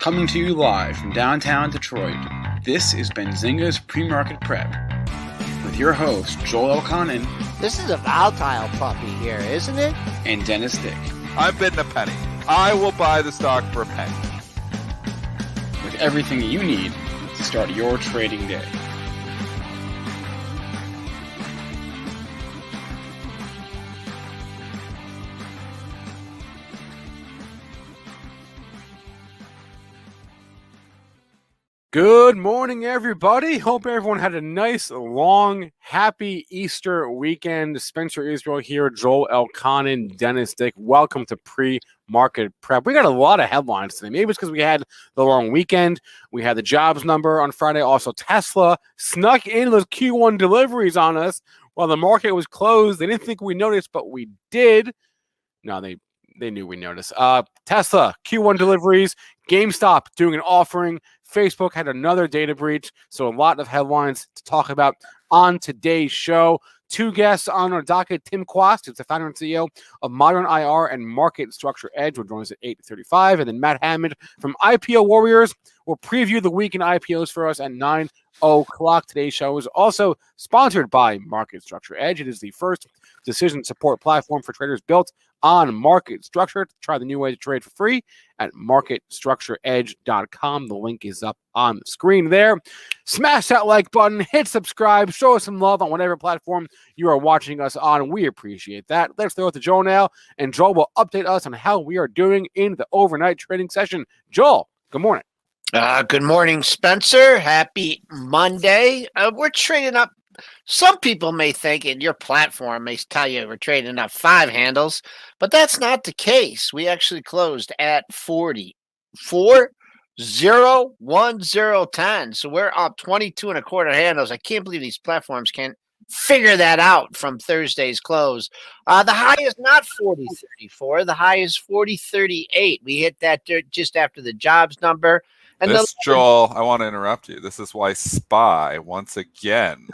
Coming to you live from downtown Detroit, this is Benzinga's PreMarket Prep. With your host, Joel Elconin. This is a volatile puppy here, isn't it? And Dennis Dick. I'm bidding a penny. I will buy the stock for a penny. With everything you need to start your trading day. Good morning, everybody. Hope everyone had a nice, long, happy Easter weekend. Spencer Isreal here, Joel Elconin, Dennis Dick. Welcome to Pre-Market Prep. We got a lot of headlines today. Maybe it's because we had the long weekend. We had the jobs number on Friday. Also, Tesla snuck in those Q1 deliveries on us while the market was closed. They didn't think we noticed, but we did. No, they knew we noticed. Tesla, Q1 deliveries, GameStop doing an offering. Facebook had another data breach, so a lot of headlines to talk about on today's show. Two guests on our docket, Tim Quast, who's the founder and CEO of ModernIR and Market Structure Edge, will join us at 8:35, and then Matt Hammond from IPO Warriors will preview the week in IPOs for us at 9 o'clock. Today's show is also sponsored by Market Structure Edge. It is the first decision support platform for traders built on market structure. Try the new way to trade for free at marketstructureedge.com. The link is up on the screen there. Smash that like button, hit subscribe, show us some love on whatever platform you are watching us on. We appreciate that. Let's throw it to Joel now, and Joel will update us on how we are doing in the overnight trading session. Joel, good morning. Good morning, Spencer. Happy Monday. We're trading up. Some people may think, and your platform may tell you we're trading up 5 handles, but that's not the case. We actually closed at 44.010. So we're up 22 and a quarter handles. I can't believe these platforms can't figure that out from Thursday's close. The high is not 40.34. The high is 40.38. We hit that just after the jobs number. And Joel, I want to interrupt you. This is why SPY, once again,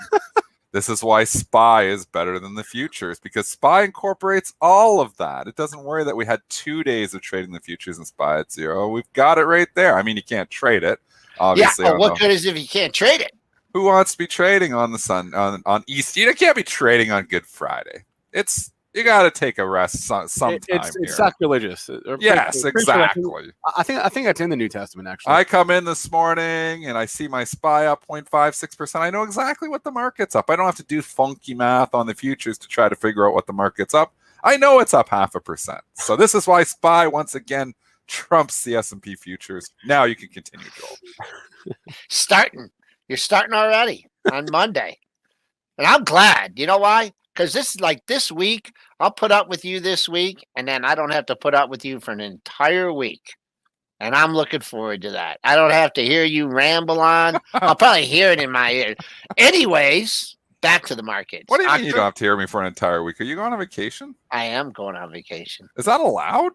this is why SPY is better than the futures, because SPY incorporates all of that. It doesn't worry that we had 2 days of trading the futures and SPY at zero. We've got it right there. I mean, you can't trade it, obviously. Yeah, what good is if you can't trade it? Who wants to be trading on the sun on East? You can't be trading on Good Friday. You got to take a rest sometime. It's sacrilegious. Yes, exactly. I think that's in the New Testament, actually. I come in this morning and I see my SPY up 0.56%. I know exactly what the market's up. I don't have to do funky math on the futures to try to figure out what the market's up. I know it's up 0.5%. So this is why SPY once again trumps the S&P futures. Now you can continue, Joel. You're starting already on Monday. And I'm glad. You know why? Because this is like this week, I'll put up with you this week, and then I don't have to put up with you for an entire week. And I'm looking forward to that. I don't have to hear you ramble on. I'll probably hear it in my ear. Anyways, back to the markets. What do you mean you don't have to hear me for an entire week? Are you going on vacation? I am going on vacation. Is that allowed?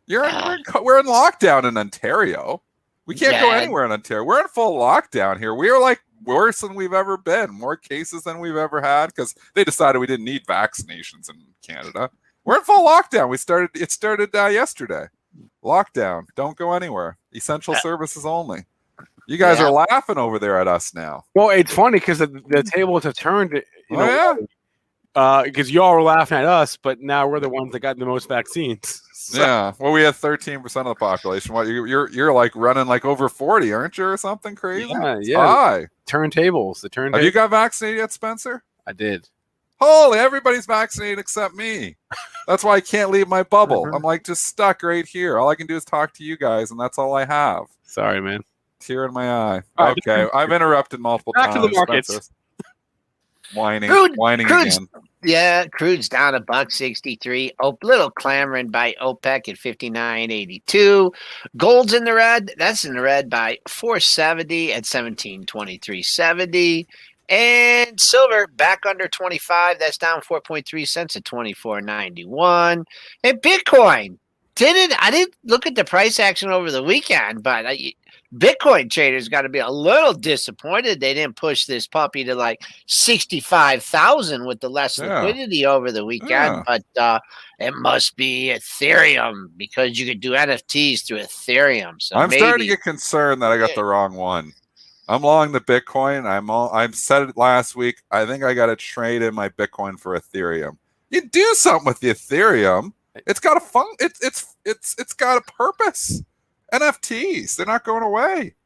We're in lockdown in Ontario. We can't go anywhere in Ontario. We're in full lockdown here. We are like worse than we've ever been. More cases than we've ever had because they decided we didn't need vaccinations in Canada. We're in full lockdown. It started yesterday. Lockdown. Don't go anywhere. Essential services only. You guys are laughing over there at us now. Well, it's funny because the tables have turned. Because y'all were laughing at us, but now we're the ones that got the most vaccines. So. Yeah, well, we have 13% of the population. What you're like running like over 40, aren't you, or something crazy? Yeah. High. Turntables. Have you got vaccinated yet, Spencer? I did. Holy, everybody's vaccinated except me. That's why I can't leave my bubble. I'm like just stuck right here. All I can do is talk to you guys, and that's all I have. Sorry, man. Tear in my eye. Okay, I've interrupted multiple times. Back to the markets. Spencer. Whining again. Yeah, crude's down $1.63. Little clamoring by OPEC at 59.82. Gold's in the red. That's in the red by 470 at 1723.70. And silver back under 25. That's down 4.3 cents at 24.91. And Bitcoin didn't look at the price action over the weekend, but Bitcoin traders got to be a little disappointed they didn't push this puppy to like 65,000 with the less liquidity over the weekend. But it must be Ethereum because you could do NFTs through Ethereum. So I'm starting to get concerned that I got the wrong one. I'm long the Bitcoin. I said it last week. I think I got to trade in my Bitcoin for Ethereum. You do something with the Ethereum. It's got a it's got a purpose. NFTs, they're not going away.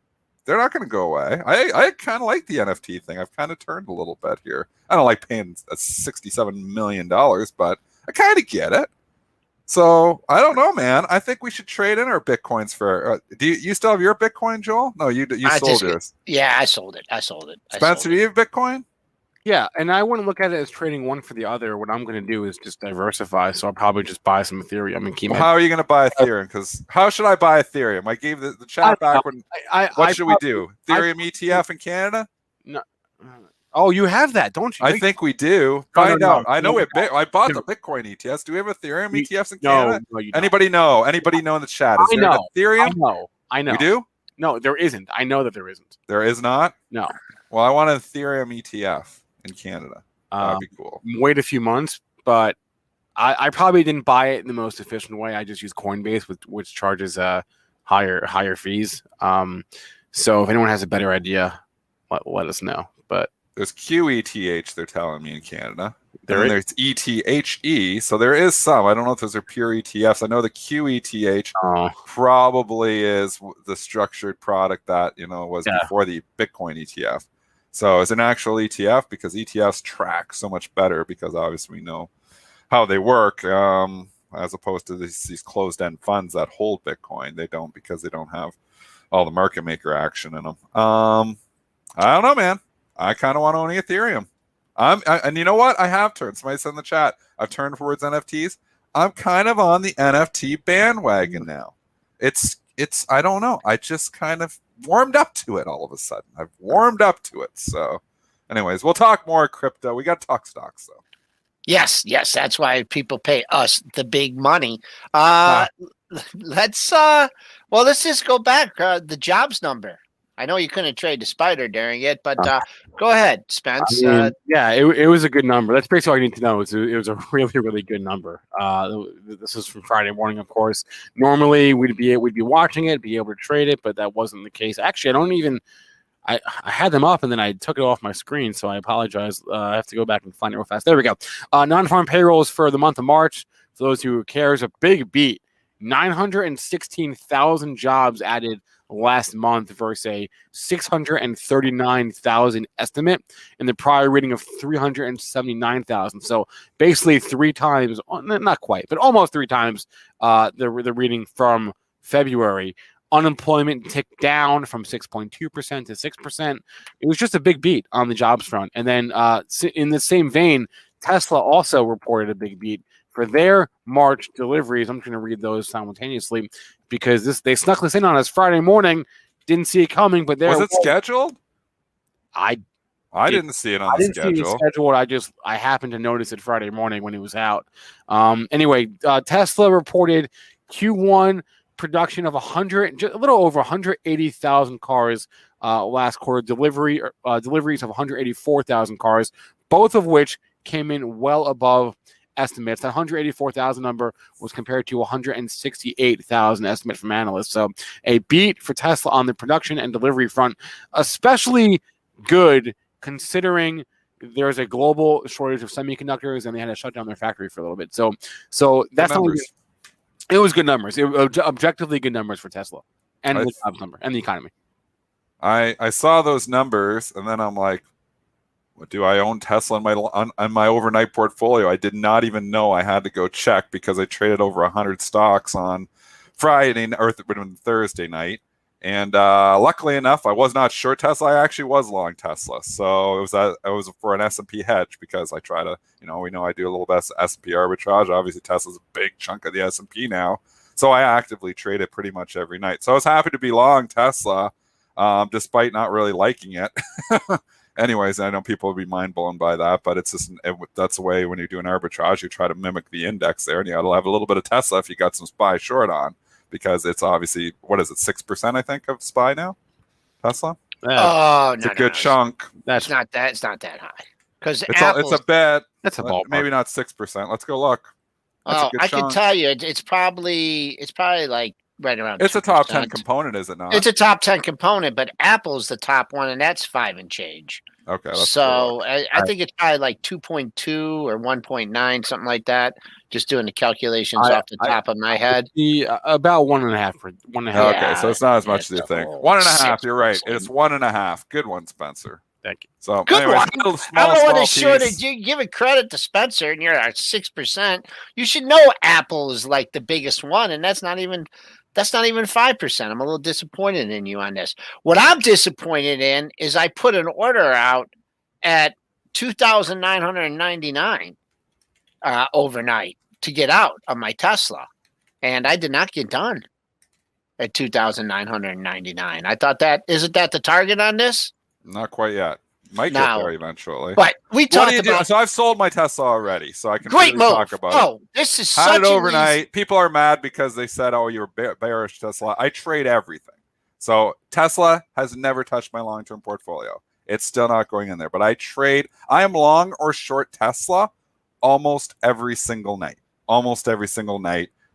They're not going to go away. I kind of like the NFT thing. I've kind of turned a little bit here. I don't like paying $67 million, but I kind of get it. So I don't know, man. I think we should trade in our Bitcoins for. Do you still have your Bitcoin, Joel? No, you sold yours. Yeah, I sold it. Spencer, do you have Bitcoin? Yeah, and I wouldn't look at it as trading one for the other. What I'm going to do is just diversify. So I'll probably just buy some Ethereum and keep. How are you going to buy Ethereum? Because how should I buy Ethereum? I gave the chat back when. What should we do? Ethereum ETF in Canada? No. Oh, you have that, don't you? I think we do. Find out. I know I bought the Bitcoin ETFs. Do we have Ethereum ETFs in Canada? No, you don't. Anybody know? Anybody know in the chat? Is there an Ethereum? I know. We do? No, there isn't. I know that there isn't. There is not? No. Well, I want an Ethereum ETF in Canada. That'd be cool. Wait a few months, but I probably didn't buy it in the most efficient way. I just use Coinbase, which charges higher fees. So if anyone has a better idea, let us know. But there's QETH, they're telling me, in Canada. There's ETHE, so there is some. I don't know if those are pure ETFs. I know the QETH probably is the structured product that was before the Bitcoin ETF. So it's an actual ETF because ETFs track so much better because obviously we know how they work as opposed to these closed-end funds that hold Bitcoin. They don't because they don't have all the market maker action in them. I don't know, man. I kind of want to own Ethereum. And you know what? I have turned. Somebody said in the chat, I've turned towards NFTs. I'm kind of on the NFT bandwagon now. It's I don't know. I just kind of warmed up to it all of a sudden. I've warmed up to it. So anyways, we'll talk more crypto. We got to talk stocks though. Yes. That's why people pay us the big money. Let's just go back. The jobs number. I know you couldn't trade the spider during it, but go ahead, Spence. It was a good number. That's basically all you need to know. It was a really, really good number. This is from Friday morning, of course. Normally, we'd be watching it, be able to trade it, but that wasn't the case. Actually, I had them up and then I took it off my screen, so I apologize. I have to go back and find it real fast. There we go. Non-farm payrolls for the month of March. For those who cares, a big beat. 916,000 jobs added last month versus a 639,000 estimate in the prior reading of 379,000. So basically 3 times, not quite, but almost 3 times the reading from February. Unemployment ticked down from 6.2% to 6%. It was just a big beat on the jobs front. And then in the same vein, Tesla also reported a big beat for their March deliveries. I'm going to read those simultaneously because they snuck this in on us Friday morning. Didn't see it coming, but there was it scheduled? I didn't see it on the schedule. See it scheduled. I happened to notice it Friday morning when it was out. Anyway, Tesla reported Q1 production of a little over 180,000 cars last quarter. Deliveries of 184,000 cars, both of which came in well above estimates. That 184,000 number was compared to 168,000 estimate from analysts. So a beat for Tesla on the production and delivery front, especially good considering there's a global shortage of semiconductors and they had to shut down their factory for a little bit. So that's it was good numbers. It was objectively good numbers for Tesla and the jobs number and the economy. I saw those numbers and then I'm like, do I own Tesla on my overnight portfolio? I did not even know I had to go check because I traded over 100 stocks on Friday or Thursday night. And luckily enough, I was not short Tesla. I actually was long Tesla. So it was for an S&P hedge because I try to, we know I do a little bit of S&P arbitrage. Obviously, Tesla's a big chunk of the S&P now. So I actively trade it pretty much every night. So I was happy to be long Tesla despite not really liking it. anyways, I know people will be mind blown by that, but it's just that's the way when you're doing arbitrage, you try to mimic the index there, and you got to have a little bit of Tesla if you got some SPY short on, because it's obviously, what is it, 6% I think of SPY now, Tesla. It's a good chunk. It's not that high because it's a bet. That's a ballpark. Maybe not 6%. Let's go look. I can tell you, it's probably like right around. It's 2%. A top 10 component, is it not? It's a top 10 component, but Apple's the top one, and that's 5 and change. Okay. So I think it's probably like 2.2 or 1.9, something like that. Just doing the calculations off the top of my head. About 1.5. Okay, so it's not as much as you think. 1.5. You're right. It's 1.5. Good one, Spencer. Thank you. So, good anyways, one. I don't know what it's short. You give it credit to Spencer, and you're at 6%. You should know Apple is like the biggest one, and that's not even 5%. I'm a little disappointed in you on this. What I'm disappointed in is I put an order out at 2,999 overnight to get out of my Tesla, and I did not get done at 2,999. I thought isn't that the target on this? Not quite yet. Might get there eventually. But we talked about. So I've sold my Tesla already, so I can great move. Talk about it. This is had such it overnight. People are mad because they said, "Oh, you're bearish Tesla." I trade everything, so Tesla has never touched my long-term portfolio. It's still not going in there, but I trade. I am long or short Tesla almost every single night.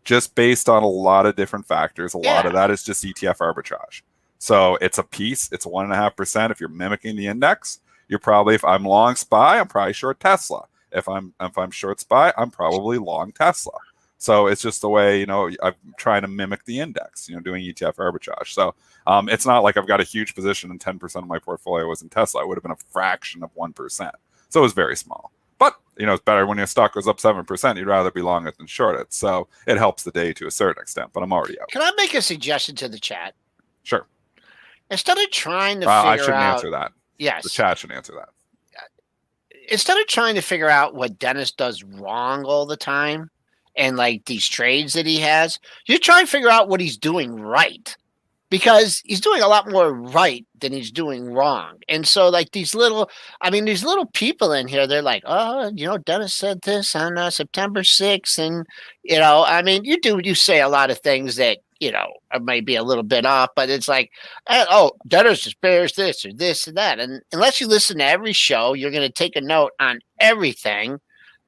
Just based on a lot of different factors. A lot of that is just ETF arbitrage. So it's a piece. It's 1.5%. If you're mimicking the index, you're probably, if I'm long SPY, I'm probably short Tesla. If I'm short SPY, I'm probably long Tesla. So it's just the way, I'm trying to mimic the index, doing ETF arbitrage. So it's not like I've got a huge position and 10% of my portfolio was in Tesla. It would have been a fraction of 1%. So it was very small. But, it's better when your stock goes up 7%. You'd rather be long it than short it. So it helps the day to a certain extent, but I'm already out. Can I make a suggestion to the chat? Sure. Instead of trying to figure out... I shouldn't answer that. Yes. The chat should answer that. Instead of trying to figure out what Dennis does wrong all the time and like these trades that he has, you try and figure out what he's doing right. Because he's doing a lot more right than he's doing wrong. And so like these little people in here, they're like, oh, Dennis said this on September 6th. And, you say a lot of things that, might be a little bit off, but it's like, oh, Dennis just bears this or this and that. And unless you listen to every show, you're going to take a note on everything.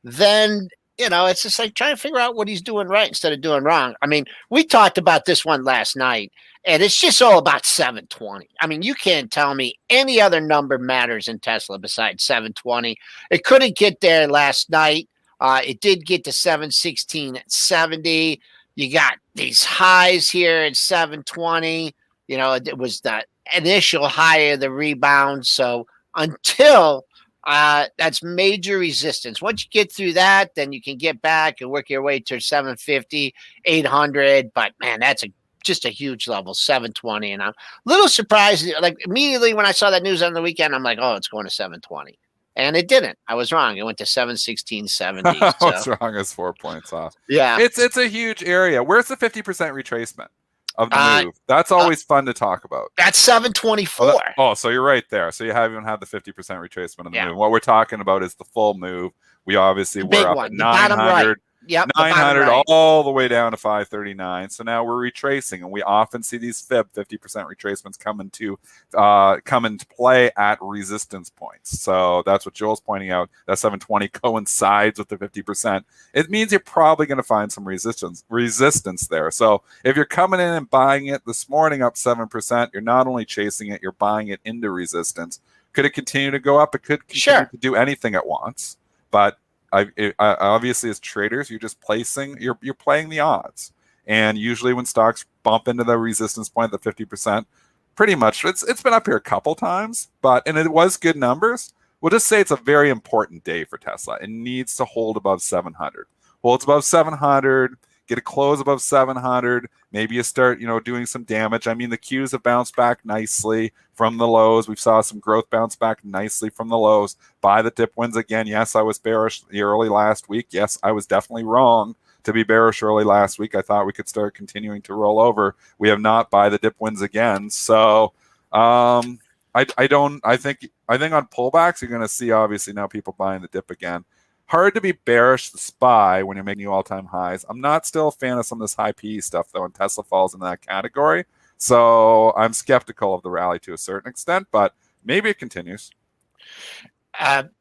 Then, it's just like trying to figure out what he's doing right instead of doing wrong. We talked about this one last night, and it's just all about 720. You can't tell me any other number matters in Tesla besides 720. It couldn't get there last night. It did get to 716.70. You got these highs here at 720. It was the initial high of the rebound. So until that's major resistance. Once you get through that, then you can get back and work your way to 750, 800. But man, that's just a huge level, 720. And I'm a little surprised. Like immediately when I saw that news on the weekend, I'm like, oh, it's going to 720. And it didn't. I was wrong. It went to 716.70. I was wrong. It's 4 points off. Yeah. It's a huge area. Where's the 50% retracement of the move? That's always fun to talk about. That's 724. So you're right there. So you haven't had the 50% retracement of the move. What we're talking about is the full move. We obviously were up at 900. Yep, 900 all the way down to 539. So now we're retracing, and we often see these 50% retracements come into play at resistance points. So that's what Joel's pointing out. That 720 coincides with the 50%. It means you're probably going to find some resistance there. So if you're coming in and buying it this morning up 7%, you're not only chasing it, you're buying it into resistance. Could it continue to go up? It could continue to do anything at once, but obviously as traders, you're just you're playing the odds. And usually when stocks bump into the resistance point, the 50%, pretty much it's been up here a couple times, and it was good numbers. We'll just say it's a very important day for Tesla. It needs to hold above 700. Holds above 700, get a close above 700. Maybe you start, doing some damage. The Qs have bounced back nicely from the lows. We saw some growth bounce back nicely from the lows. Buy the dip wins again. Yes, I was bearish early last week. Yes, I was definitely wrong to be bearish early last week. I thought we could start continuing to roll over. We have not buy the dip wins again. So I I think on pullbacks you're going to see obviously now people buying the dip again. Hard to be bearish the SPY when you're making new all-time highs. I'm not still a fan of some of this high PE stuff though, and Tesla falls in that category. So I'm skeptical of the rally to a certain extent, but maybe it continues.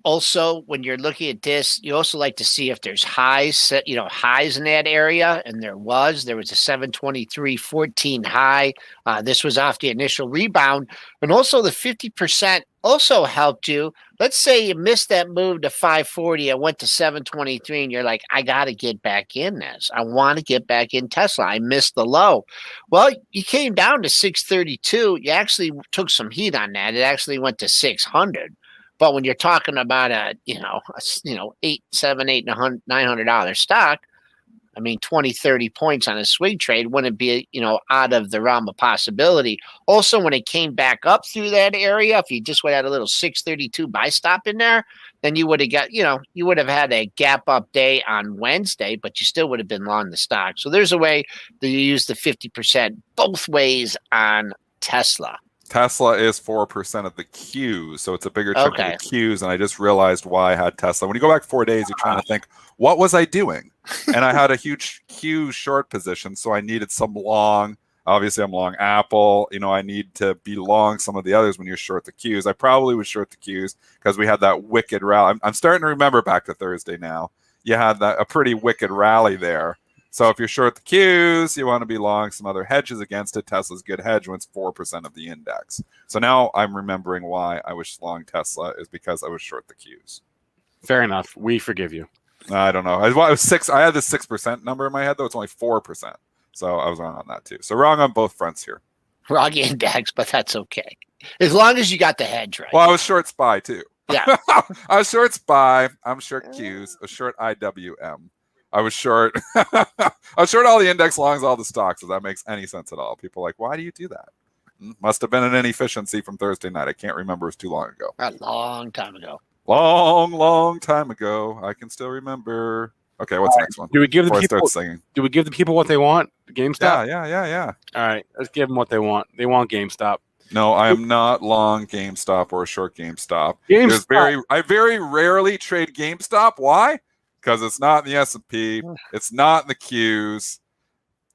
Also, when you're looking at this, you also like to see if there's highs, highs in that area, and there was a 723.14 high. This was off the initial rebound, and also the 50% also helped you. Let's say you missed that move to 540 and went to 723, and you're like, I got to get back in this. I want to get back in Tesla. I missed the low. Well, you came down to 632. You actually took some heat on that. It actually went to 600. But when you're talking about a $800, $700, $900 stock, I mean, 20, 30 points on a swing trade wouldn't be, out of the realm of possibility. Also, when it came back up through that area, if you just would have had a little 632 buy stop in there, then you would have got, you would have had a gap up day on Wednesday, but you still would have been long the stock. So there's a way that you use the 50% both ways on Tesla. Tesla is 4% of the Qs, so it's a bigger chunk of the Qs, and I just realized why I had Tesla. When you go back 4 days, you're trying to think, what was I doing? And I had a huge Q short position, so I needed some long. Obviously, I'm long Apple. I need to be long some of the others when you're short the Qs. I probably was short the Qs because we had that wicked rally. I'm starting to remember back to Thursday now. You had a pretty wicked rally there. So if you're short the Qs, you want to be long some other hedges against it. Tesla's good hedge when it's 4% of the index. So now I'm remembering why I was long Tesla is because I was short the Qs. Fair enough. We forgive you. I don't know. I was 6. I had the 6% number in my head, though. It's only 4%. So I was wrong on that, too. So wrong on both fronts here. Wrong index, but that's okay. As long as you got the hedge right. Well, I was short SPY, too. Yeah. I was short SPY. I'm short Qs. I was short IWM. I was short. I was short all the index longs, all the stocks. If that makes any sense at all. People are like, why do you do that? Must have been an inefficiency from Thursday night. I can't remember. It was too long ago. A long time ago. Long time ago. I can still remember. Okay, what's the next one? Do we give the Before people? I start singing? Do we give the people what they want? GameStop. Yeah. All right, let's give them what they want. They want GameStop. No, I am not long GameStop or short GameStop. I very rarely trade GameStop. Why? Because it's not in the S&P. It's not in the Qs.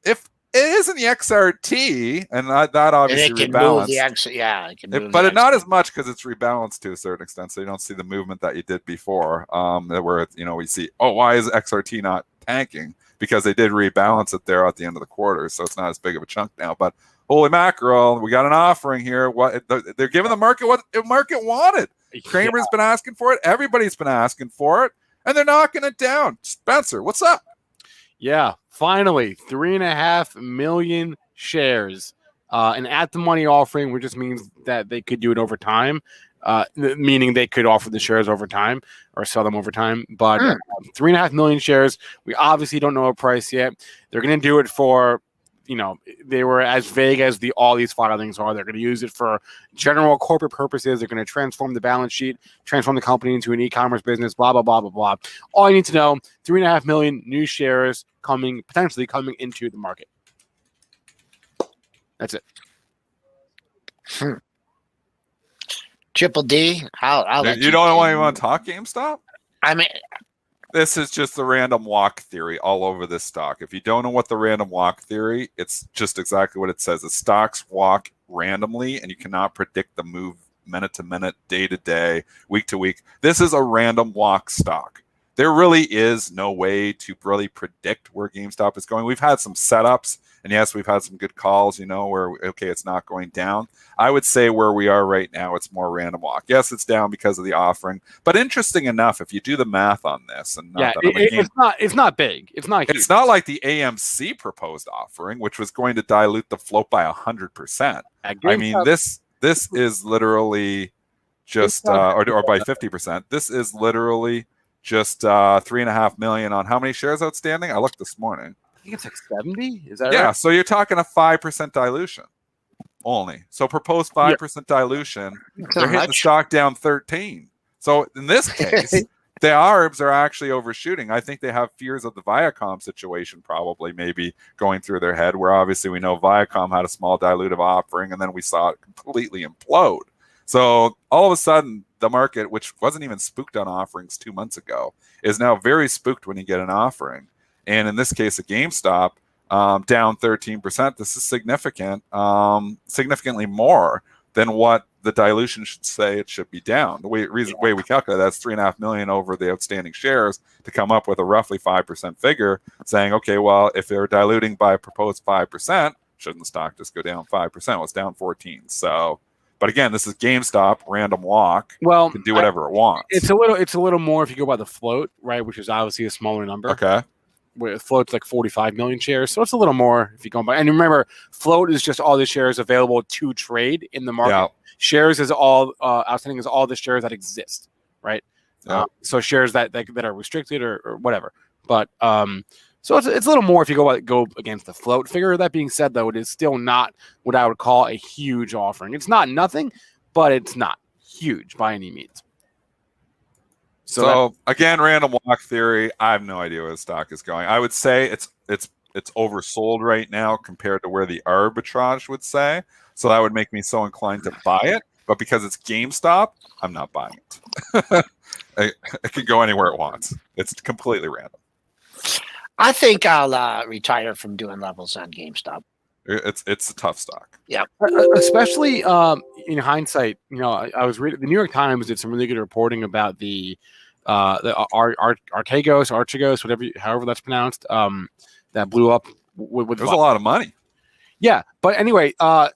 If it is in the XRT, and that obviously rebalanced. But not as much because it's rebalanced to a certain extent, so you don't see the movement that you did before. Where we see, why is XRT not tanking? Because they did rebalance it there at the end of the quarter, so it's not as big of a chunk now. But holy mackerel, we got an offering here. What they're giving the market what the market wanted. Kramer's been asking for it. Everybody's been asking for it. And they're knocking it down. Spencer, what's up? Yeah, finally, 3.5 million shares. An at-the-money offering, which just means that they could do it over time, meaning they could offer the shares over time or sell them over time. But 3.5 million shares, we obviously don't know a price yet. They're going to do it for, they were as vague as all these filings are. They're going to use it for general corporate purposes. They're going to transform the balance sheet, transform the company into an e-commerce business, blah, blah, blah, blah, blah. All you need to know, 3.5 million new shares potentially coming into the market. That's it. Triple D, I'll let you don't want to talk GameStop? I mean, this is just the random walk theory all over this stock. If you don't know what the random walk theory, it's just exactly what it says. The stocks walk randomly, and you cannot predict the move minute to minute, day to day, week to week. This is a random walk stock. There really is no way to really predict where GameStop is going. We've had some setups, and yes, we've had some good calls, where, okay, it's not going down. I would say where we are right now, it's more random walk. Yes, it's down because of the offering, but interesting enough, if you do the math on this, and it's not big. It's not huge. It's not like the AMC proposed offering, which was going to dilute the float by 100%. I mean, this is literally just, or by 50%. This is literally just 3.5 million on how many shares outstanding? I looked this morning. I think it's like 70. Is that right? Yeah, so you're talking a 5% dilution only. So proposed 5% dilution, they're hitting the stock down 13. So in this case, the ARBs are actually overshooting. I think they have fears of the Viacom situation probably maybe going through their head, where obviously we know Viacom had a small dilutive offering, and then we saw it completely implode. So all of a sudden, the market, which wasn't even spooked on offerings 2 months ago, is now very spooked when you get an offering. And in this case, a GameStop down 13%. This is significant, significantly more than what the dilution should say it should be down. The way we calculate that's 3.5 million over the outstanding shares to come up with a roughly 5% figure, saying, okay, well, if they're diluting by a proposed 5%, shouldn't the stock just go down 5%? Well, it's down 14. So, but again, this is GameStop, random walk. Well, can do whatever it wants. It's a little more if you go by the float, right, which is obviously a smaller number. Okay. Where it floats like 45 million shares, so it's a little more if you go by. And remember, float is just all the shares available to trade in the market. Yeah. Shares is all outstanding is all the shares that exist, right? Yeah. So shares that are restricted or whatever. But so it's a little more if you go against the float figure. That being said, though, it is still not what I would call a huge offering. It's not nothing, but it's not huge by any means. So again, random walk theory. I have no idea where the stock is going. I would say it's oversold right now compared to where the arbitrage would say. So that would make me so inclined to buy it. But because it's GameStop, I'm not buying it. It can go anywhere it wants. It's completely random. I think I'll retire from doing levels on GameStop. It's a tough stock. Yeah, especially in hindsight. I was reading the New York Times did some really good reporting about the Archegos, however that's pronounced, that blew up with there's a lot of money. Yeah, but anyway,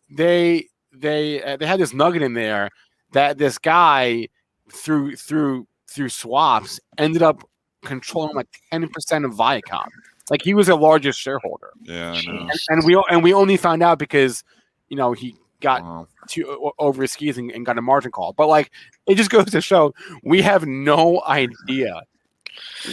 they had this nugget in there that this guy through swaps ended up controlling like 10% of Viacom. Like he was the largest shareholder. Yeah, I know. And we only found out because he got over his skis and got a margin call. But like it just goes to show we have no idea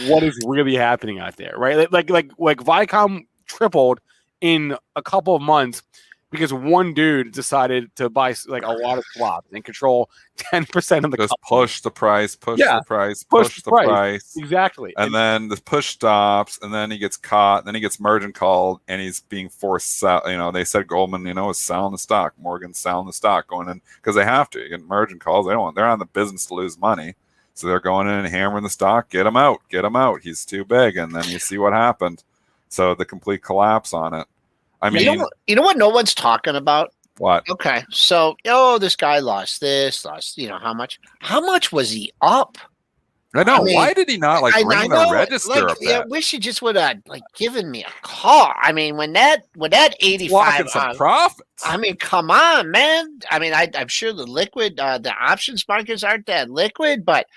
what is really happening out there, right? Like Viacom tripled in a couple of months because one dude decided to buy like a lot of swaps and control 10% of the just push the price, push the price. Exactly. And then the push stops, and then he gets caught, and then he gets margin called, and he's being forced sell. They said Goldman, is selling the stock. Morgan's selling the stock, going in because they have to. You get margin calls. They're not in the business to lose money. So they're going in and hammering the stock. Get him out. He's too big. And then you see what happened. So the complete collapse on it. I mean, you know what no one's talking about? What? Okay, so this guy lost how much? How much was he up? I know. Why did he not ring the register of that? I wish he just would have given me a call. I mean, when that 85, blocking some profits. I mean, come on, man. I mean, I'm sure the options markets aren't that liquid, but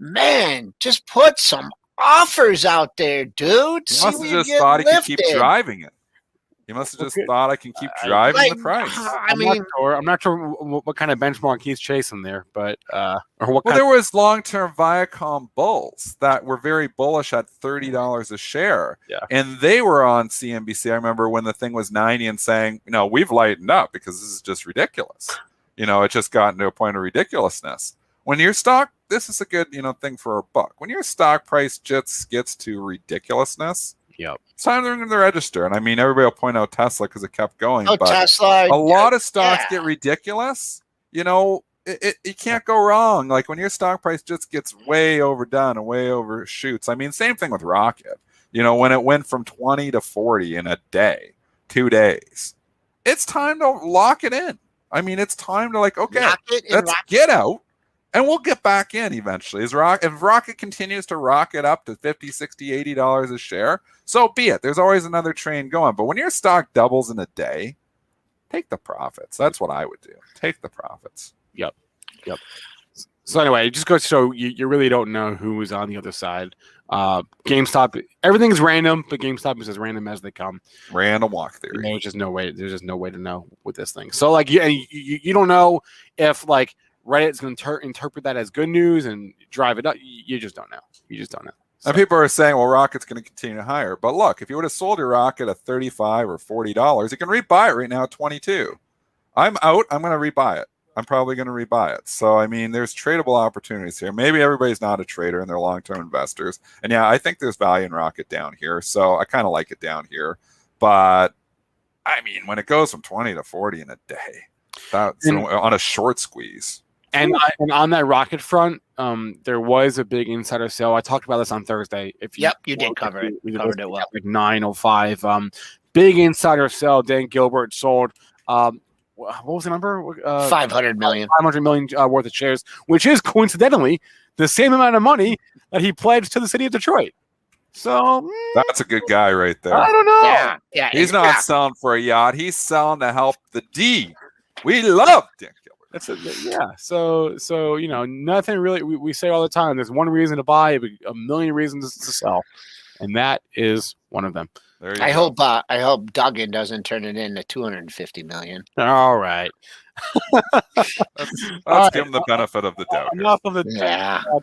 man, just put some offers out there, dude. He must have just thought he could keep driving it. He must have just thought I can keep driving the price. I'm not sure what kind of benchmark he's chasing there, but there was long-term Viacom bulls that were very bullish at $30 a share, and they were on CNBC. I remember when the thing was 90 and saying, we've lightened up because this is just ridiculous. It's just gotten to a point of ridiculousness. When your stock, this is a good thing for a buck. When your stock price just gets to ridiculousness. Yep. It's time to ring the register. And I mean, everybody will point out Tesla because it kept going. But Tesla. A lot of stocks get ridiculous. You can't go wrong. Like when your stock price just gets way overdone and way overshoots. I mean, same thing with Rocket. When it went from 20 to 40 in a day, 2 days, it's time to lock it in. I mean, it's time to let's get out. And we'll get back in eventually. If Rocket continues to rocket up to $50, $60, $80 a share, so be it. There's always another train going. But when your stock doubles in a day, take the profits. That's what I would do. Take the profits. Yep. So anyway, it just goes to show you really don't know who is on the other side. GameStop, everything is random, but GameStop is as random as they come. Random walk theory. There's just no way to know with this thing. So you don't know if Reddit's going to interpret that as good news and drive it up. You just don't know. So. And people are saying, well, Rocket's going to continue higher. But look, if you would have sold your Rocket at $35 or $40, you can rebuy it right now at $22. I'm out. I'm going to rebuy it. I'm probably going to rebuy it. So, I mean, there's tradable opportunities here. Maybe everybody's not a trader and they're long-term investors. And yeah, I think there's value in Rocket down here. So I kind of like it down here. But, I mean, when it goes from 20 to 40 in a day, that's on a short squeeze. And on that rocket front, there was a big insider sale. I talked about this on Thursday. You did cover it. You covered it well. Like 9:05. Big insider sale. Dan Gilbert sold. What was the number? 500 million. 500 million worth of shares, which is coincidentally the same amount of money that he pledged to the city of Detroit. So that's a good guy right there. I don't know. Yeah. He's not selling for a yacht. He's selling to help the D. We love Dan Gilbert. That's it. Yeah. So nothing really. We say all the time. There's one reason to buy, a million reasons to sell, and that is one of them. I hope Duggan doesn't turn it into 250 million. All right. Let's give him the benefit of the doubt. Enough of the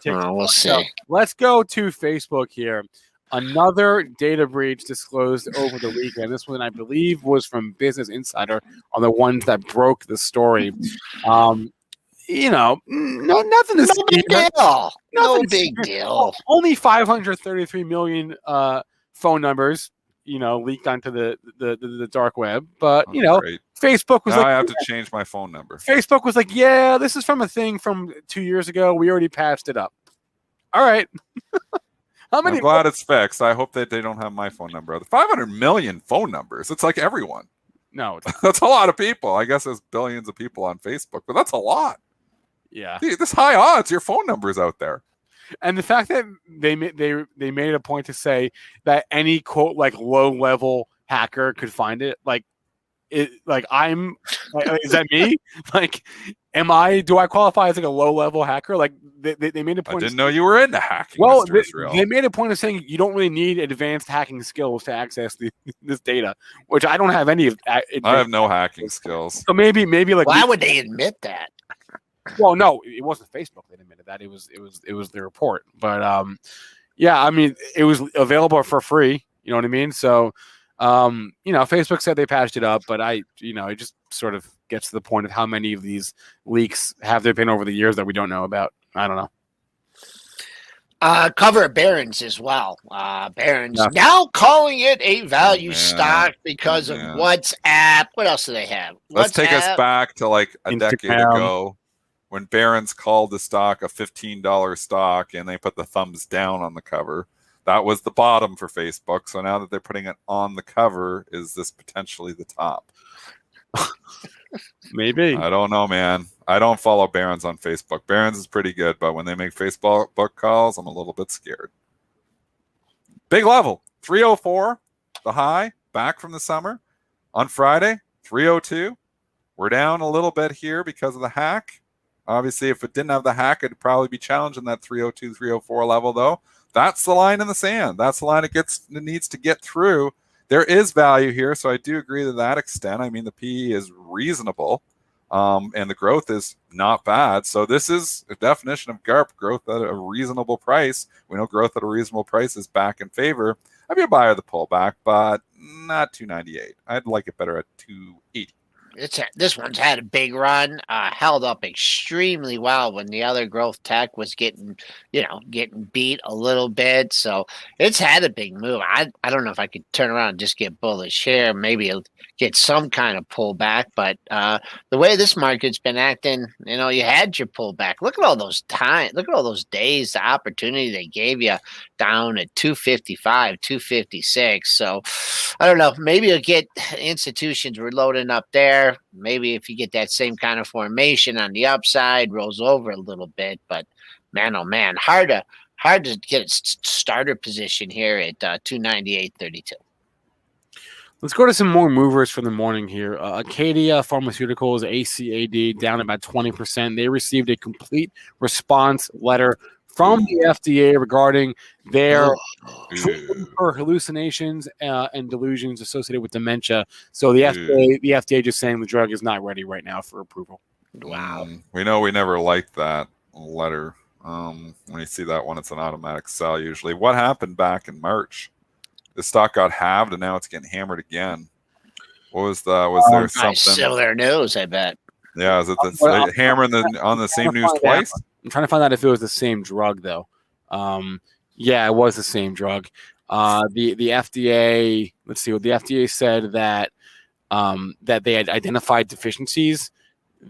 we'll see. So, let's go to Facebook here. Another data breach disclosed over the weekend. This one, I believe, was from Business Insider on the ones that broke the story. Nothing to No big deal. No big deal. Only 533 million phone numbers, leaked onto the dark web. But great. Facebook was now I have to change my phone number. Facebook was like, yeah, this is from a thing from 2 years ago. We already patched it up. All right. I'm glad it's fixed. I hope that they don't have my phone number. The 500 million phone numbers. It's like everyone. No, that's a lot of people. I guess there's billions of people on Facebook, but that's a lot. Yeah. This high odds, your phone number is out there. And the fact that they made it a point to say that any quote like low level hacker could find it, is that me? Do I qualify as like a low level hacker? Like they made a point. I didn't know you were into hacking. Well, they made a point of saying you don't really need advanced hacking skills to access this data, which I don't have any of. I have no hacking skills. So maybe like why would they admit that? Well, no, it wasn't Facebook that admitted that. It was the report. But yeah, I mean, it was available for free. You know what I mean? So, Facebook said they patched it up, but it just sort of gets to the point of how many of these leaks have there been over the years that we don't know about. I don't know. Cover Barron's as well. Barron's now calling it a value stock because of WhatsApp. What else do they have? Let's take us back to like a decade ago when Barron's called the stock a $15 stock and they put the thumbs down on the cover. That was the bottom for Facebook. So now that they're putting it on the cover, is this potentially the top? Maybe. I don't know, man. I don't follow Barron's on Facebook. Barron's is pretty good, but when they make Facebook calls, I'm a little bit scared. Big level, 304, the high, back from the summer. On Friday, 302. We're down a little bit here because of the hack. Obviously, if it didn't have the hack, it'd probably be challenging that 302, 304 level, though. That's the line in the sand. That's the line it needs to get through. There is value here, so I do agree to that extent. I mean, the PE is reasonable, and the growth is not bad. So this is a definition of GARP, growth at a reasonable price. We know growth at a reasonable price is back in favor. I'd be a buyer of the pullback, but not 298. I'd like it better at 280. This one's had a big run, held up extremely well when the other growth tech was getting beat a little bit. So it's had a big move. I don't know if I could turn around and just get bullish here. Maybe it'll get some kind of pullback. But the way this market's been acting, you had your pullback. Look at all those Look at all those days, the opportunity they gave you down at 255, 256. So I don't know. Maybe you'll get institutions reloading up there. Maybe if you get that same kind of formation on the upside, rolls over a little bit, but man, oh man, hard to get a starter position here at 298.32. Let's go to some more movers for the morning here. Acadia Pharmaceuticals, ACAD, down about 20%. They received a complete response letter from the FDA regarding their treatment for hallucinations and delusions associated with dementia. So the FDA just saying the drug is not ready right now for approval. Wow. We know we never liked that letter. When you see that one, it's an automatic sell usually. What happened back in March? The stock got halved and now it's getting hammered again. What was there something? Similar news, I bet. Yeah, is it the hammering on the same news twice? I'm trying to find out if it was the same drug, though. Yeah, it was the same drug. The FDA, let's see what the FDA said that that they had identified deficiencies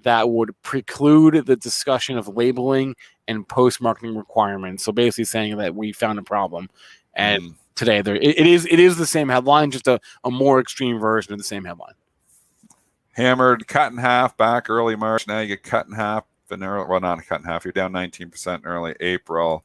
that would preclude the discussion of labeling and post-marketing requirements. So basically saying that we found a problem. And today it is the same headline, just a more extreme version of the same headline. Hammered, cut in half back early March. Now you get cut in half in early, well, not cut in half. You're down 19% in early April.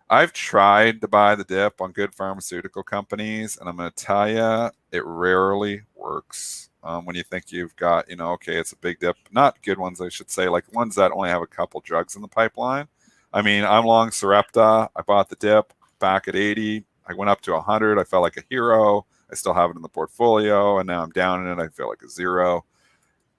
I've tried to buy the dip on good pharmaceutical companies, and I'm going to tell you, it rarely works. When you think you've got, okay, it's a big dip. Not good ones, I should say, like ones that only have a couple drugs in the pipeline. I mean, I'm long Sarepta. I bought the dip back at 80. I went up to 100. I felt like a hero. I still have it in the portfolio, and now I'm down in it. I feel like a zero.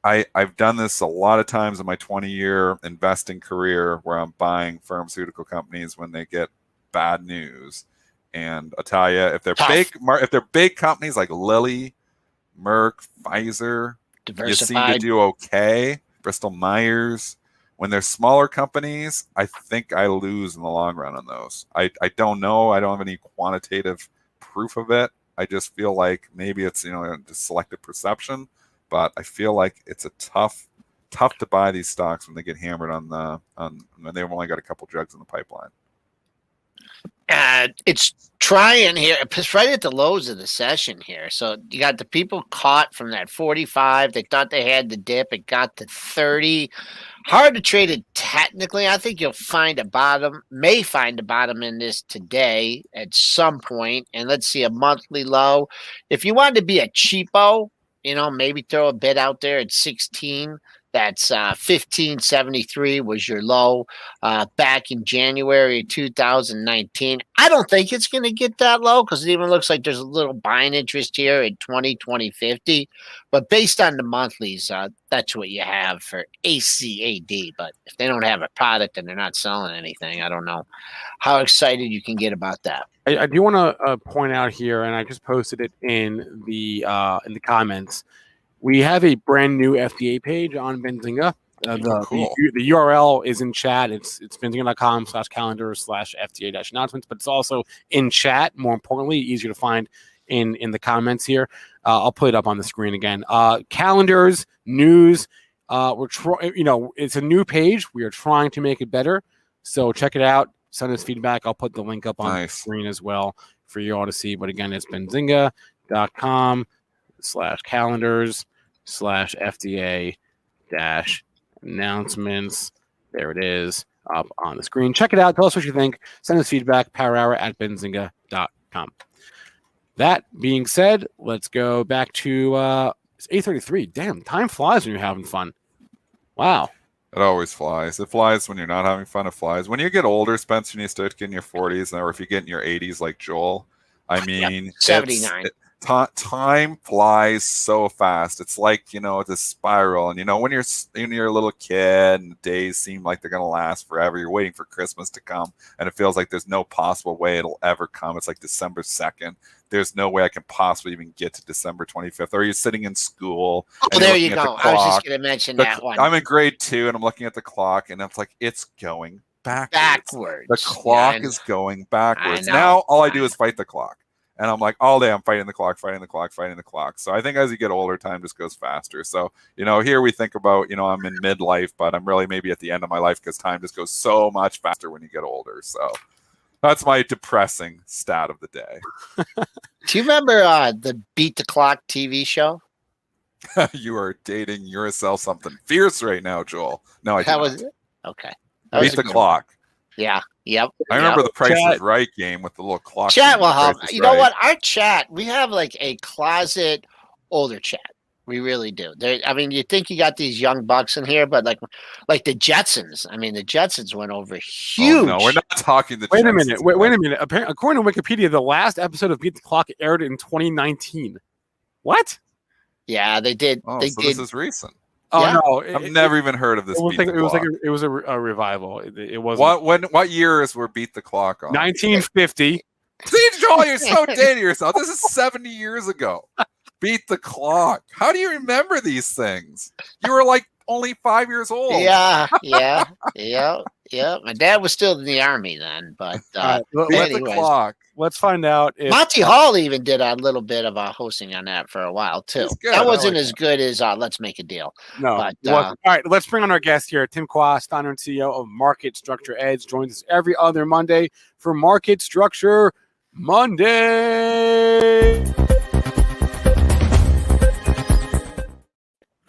I've done this a lot of times in my 20-year investing career where I'm buying pharmaceutical companies when they get bad news. And I'll tell you, if they're big companies like Lilly, Merck, Pfizer, you seem to do okay. Bristol Myers. When they're smaller companies, I think I lose in the long run on those. I don't know. I don't have any quantitative proof of it. I just feel like maybe it's just selective perception, but I feel like it's a tough to buy these stocks when they get hammered on when they've only got a couple drugs in the pipeline. It's trying here. It's right at the lows of the session here. So you got the people caught from that 45. They thought they had the dip. It got to 30. Hard to trade it technically. I think you'll find a bottom, may find a bottom in this today at some point. And let's see a monthly low. If you wanted to be a cheapo, maybe throw a bid out there at 16. That's 1573 was your low back in January 2019. I don't think it's going to get that low because it even looks like there's a little buying interest here at 20, 50. But based on the monthlies, that's what you have for ACAD. But if they don't have a product and they're not selling anything, I don't know how excited you can get about that. I do want to point out here, and I just posted it in the comments. We have a brand new FDA page on Benzinga. Cool. The URL is in chat. It's benzinga.com/calendar/FDA-announcements, but it's also in chat. More importantly, easier to find in the comments here. I'll put it up on the screen again. Calendars, news. It's a new page. We are trying to make it better. So check it out. Send us feedback. I'll put the link up on the screen as well for you all to see. But again, it's benzinga.com/calendars/FDA-announcements. There it is up on the screen. Check it out. Tell us what you think. Send us feedback. powerhour@benzinga.com. That being said, let's go back to it's 8:33. Damn, time flies when you're having fun. Wow. It always flies. It flies when you're not having fun. It flies. When you get older, Spencer, and you start getting your 40s, or if you get in your 80s like Joel, I mean, 79. Time flies so fast. It's like, it's a spiral. And, when you're a little kid and the days seem like they're going to last forever, you're waiting for Christmas to come. And it feels like there's no possible way it'll ever come. It's like December 2nd. There's no way I can possibly even get to December 25th. Or you're sitting in school. Oh, there you go. I was just going to mention that one. I'm in grade 2 and I'm looking at the clock and it's like, it's going backwards. The clock is going backwards. Now all I do is fight the clock. And I'm like, all day I'm fighting the clock. So I think as you get older, time just goes faster. So, here we think about, I'm in midlife, but I'm really maybe at the end of my life because time just goes so much faster when you get older. So that's my depressing stat of the day. Do you remember the Beat the Clock TV show? You are dating yourself something fierce right now, Joel. No, I didn't. Was it? Okay. Beat the Clock. Yeah. Yep. I remember the Price is Right game with the little clock. Chat will help. You know what? Our chat, we have like a closet older chat. We really do. You think you got these young bucks in here, but like the Jetsons. I mean, the Jetsons went over huge. Oh, no, we're not talking the Wait Jetsons. a minute. Wait a minute. According to Wikipedia, the last episode of Beat the Clock aired in 2019. What? Yeah, they did. Oh, they so did. this is recent. Oh yeah. no! I've never even heard of this. It was a revival. It was what years were Beat the Clock on? 1950. See, Joel, you're so dating yourself. This is 70 years ago. Beat the Clock. How do you remember these things? You were like only 5 years old. Yeah. My dad was still in the army then, but Beat the Clock. let's find out if Monty Hall even did a little bit of hosting on that for a while too. He's good. That I wasn't like as good as Let's Make a Deal. no. But, All right, let's bring on our guest here. Tim Quast, founder and CEO of Market Structure Edge, joins us every other Monday for Market Structure Monday.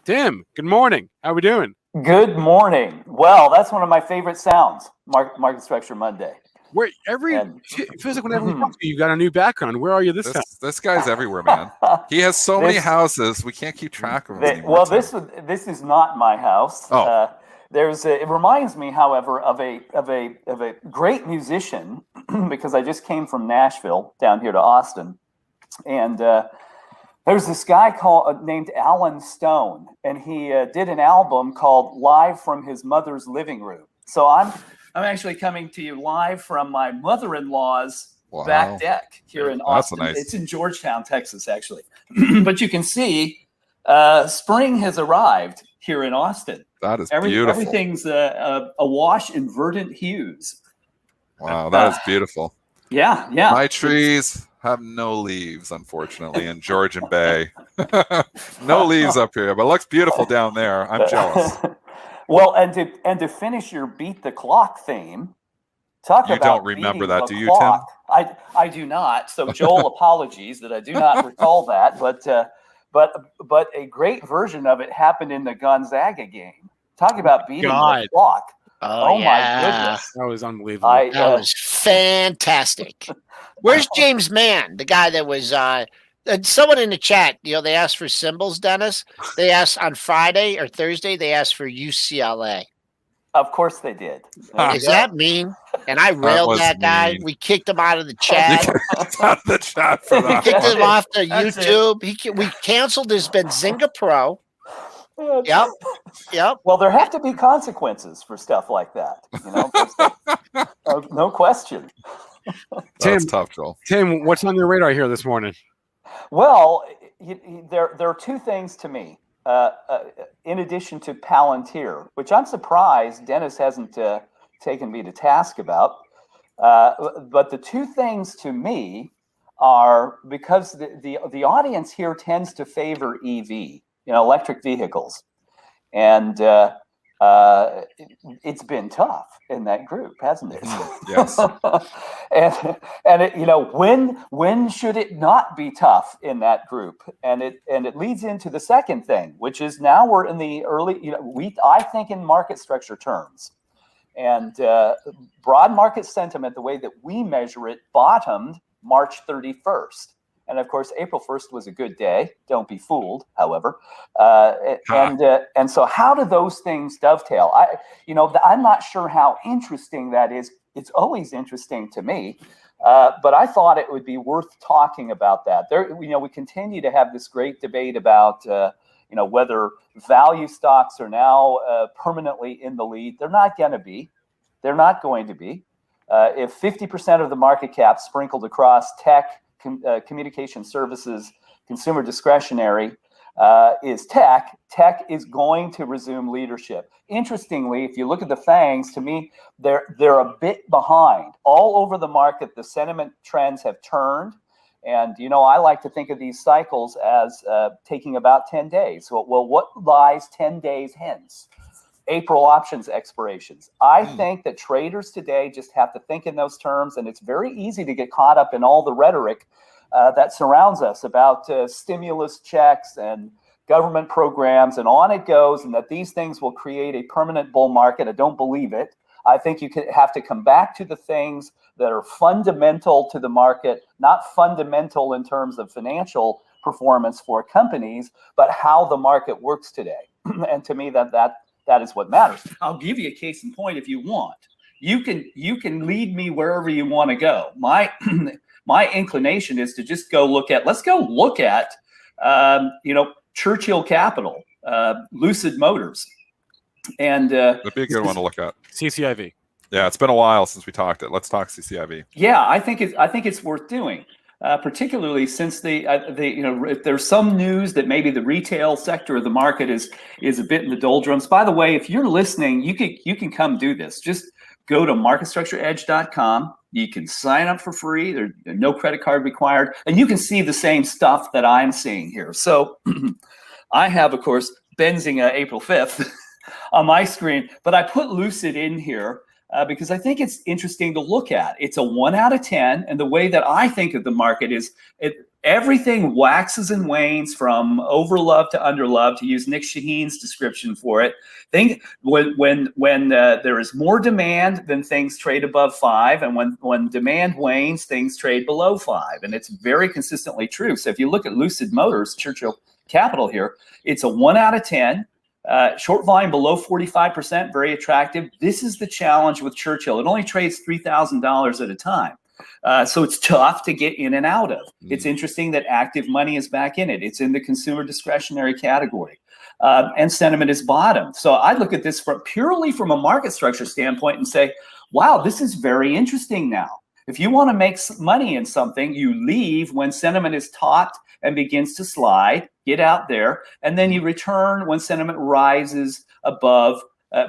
Tim, good morning. How we doing? Good morning. Well, that's one of my favorite sounds, Market Structure Monday. Where And- it feels like whenever we talk to you, you've got a new background. Where are you this time? This guy's everywhere, man. He has so many houses, we can't keep track of them anymore. Well, Tim. this is not my house. Oh. It reminds me, however, of a great musician because I just came from Nashville down here to Austin, and there's this guy named Alan Stone, and he did an album called "Live from His Mother's Living Room." So I'm actually coming to you live from my mother-in-law's back deck here in Austin. Nice. It's in Georgetown, Texas, actually. But you can see spring has arrived here in Austin. That is beautiful. Everything's awash in verdant hues. Wow, that is beautiful. Yeah. My trees have no leaves, unfortunately, in Georgian Bay. No leaves up here, but it looks beautiful down there. I'm jealous. Well, and to finish your beat the clock theme, You don't remember that, do you, Tim? I do not. So Joel, apologies that I do not recall that, but a great version of it happened in the Gonzaga game. Talk about beating the clock. Oh my goodness. That was unbelievable. That was fantastic. Where's James Mann, the guy that was someone in the chat, they asked for symbols, Dennis. They asked on Friday or Thursday, they asked for UCLA. Of course they did. Is that mean? And I railed that guy. Mean. We kicked him out of the chat. Out of the chat for We that. kicked him off the That's YouTube. We canceled his Benzinga Pro. Yep. Well, there have to be consequences for stuff like that. No question. That's tough, Joel. Tim, what's on your radar here this morning? Well, there are two things to me. In addition to Palantir, which I'm surprised Dennis hasn't taken me to task about. But the two things to me are because the audience here tends to favor EV, electric vehicles. And it's been tough in that group, hasn't it? Yes. and when should it not be tough in that group? And it leads into the second thing, which is now we're in the early, I think in market structure terms, and broad market sentiment, the way that we measure it, bottomed March 31st. And of course, April 1st was a good day. Don't be fooled, however. And so how do those things dovetail? I'm not sure how interesting that is. It's always interesting to me, but I thought it would be worth talking about that. We continue to have this great debate about, whether value stocks are now permanently in the lead. They're not going to be. They're not going to be. If 50% of the market cap sprinkled across tech, communication services, consumer discretionary is tech is going to resume leadership. Interestingly, if you look at the FANGs, to me, they're a bit behind. All over the market, the sentiment trends have turned. And, I like to think of these cycles as taking about 10 days. Well, what lies 10 days hence? April options expirations. I think that traders today just have to think in those terms, and it's very easy to get caught up in all the rhetoric that surrounds us about stimulus checks and government programs, and on it goes, and that these things will create a permanent bull market. I don't believe it. I think you have to come back to the things that are fundamental to the market, not fundamental in terms of financial performance for companies, but how the market works today. And to me, that is what matters. I'll give you a case in point if you want. You can lead me wherever you want to go. My inclination is to just let's go look at Churchill Capital, Lucid Motors, and That'd be a good one to look at. CCIV. Yeah, it's been a while since we talked it. Let's talk CCIV. Yeah, I think it's worth doing. Particularly since if there's some news that maybe the retail sector of the market is a bit in the doldrums. By the way, if you're listening, you can come do this. Just go to marketstructureedge.com. You can sign up for free. There's no credit card required. And you can see the same stuff that I'm seeing here. So I have, of course, Benzinga April 5th on my screen, but I put Lucid in here because I think it's interesting to look at. It's a 1 out of 10. And the way that I think of the market is everything waxes and wanes from overlove to underlove, to use Nick Shaheen's description for it. Think when there is more demand, then things trade above 5, and when demand wanes, things trade below 5, and it's very consistently true. So if you look at Lucid Motors, Churchill Capital here, it's a 1 out of 10. Short volume below 45%, very attractive. This is the challenge with Churchill. It only trades $3,000 at a time. So it's tough to get in and out of. It's interesting that active money is back in it. It's in the consumer discretionary category. And sentiment is bottom. So I look at this purely from a market structure standpoint and say, wow, this is very interesting now. If you want to make money in something, you leave when sentiment is taut and begins to slide, get out there, and then you return when sentiment rises above,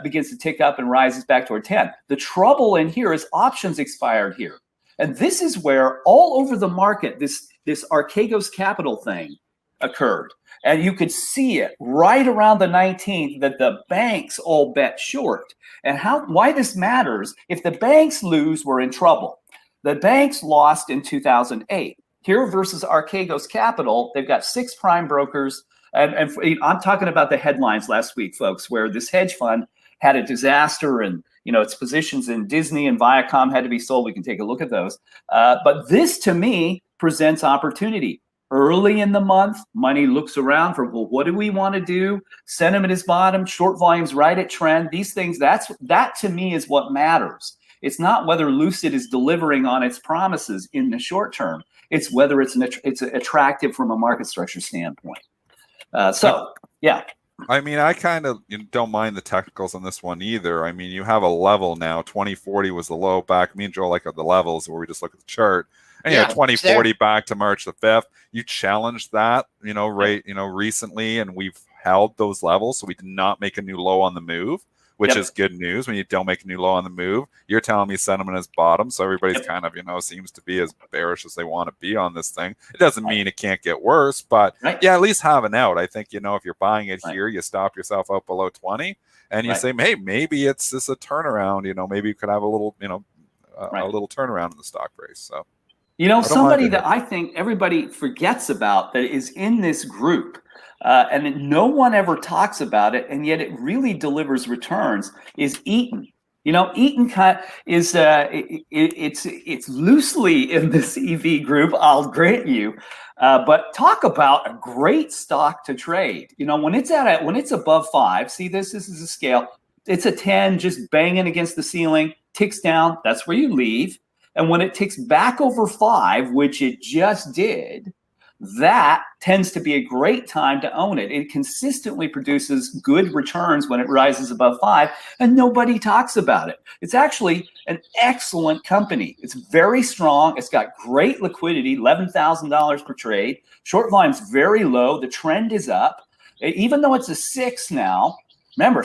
begins to tick up and rises back toward 10. The trouble in here is options expired here. And this is where all over the market, this Archegos Capital thing occurred. And you could see it right around the 19th that the banks all bet short. And why this matters, if the banks lose, we're in trouble. The banks lost in 2008. Here versus Archegos Capital, they've got 6 prime brokers. And I'm talking about the headlines last week, folks, where this hedge fund had a disaster and its positions in Disney and Viacom had to be sold. We can take a look at those. But this, to me, presents opportunity. Early in the month, money looks around for, well, what do we want to do? Sentiment is bottom, short volumes right at trend. These things, that to me is what matters. It's not whether Lucid is delivering on its promises in the short term. It's whether it's attractive from a market structure standpoint. Yeah. I mean, I kind of don't mind the technicals on this one either. I mean, you have a level now. 2040 was the low back. Me and Joel like the levels where we just look at the chart. And 2040 back to March the 5th. You challenged that, recently, and we've held those levels. So we did not make a new low on the move, which is good news. When you don't make a new low on the move, you're telling me sentiment is bottom. So everybody's kind of, seems to be as bearish as they want to be on this thing. It doesn't mean it can't get worse, but at least have an out. I think, if you're buying it here, you stop yourself out below 20 and you say, hey, maybe it's just a turnaround. Maybe you could have a little, a little turnaround in the stock price. So. Somebody that I think everybody forgets about that is in this group, and no one ever talks about it, and yet it really delivers returns, is Eaton. Eaton is it's loosely in this EV group, I'll grant you, but talk about a great stock to trade. When it's above 5, see this is a scale. It's a 10, just banging against the ceiling, ticks down. That's where you leave. And when it ticks back over 5, which it just did, that tends to be a great time to own it. It consistently produces good returns when it rises above 5, and nobody talks about it. It's actually an excellent company. It's very strong. It's got great liquidity, $11,000 per trade. Short volume's very low. The trend is up. Even though it's a 6 now, remember,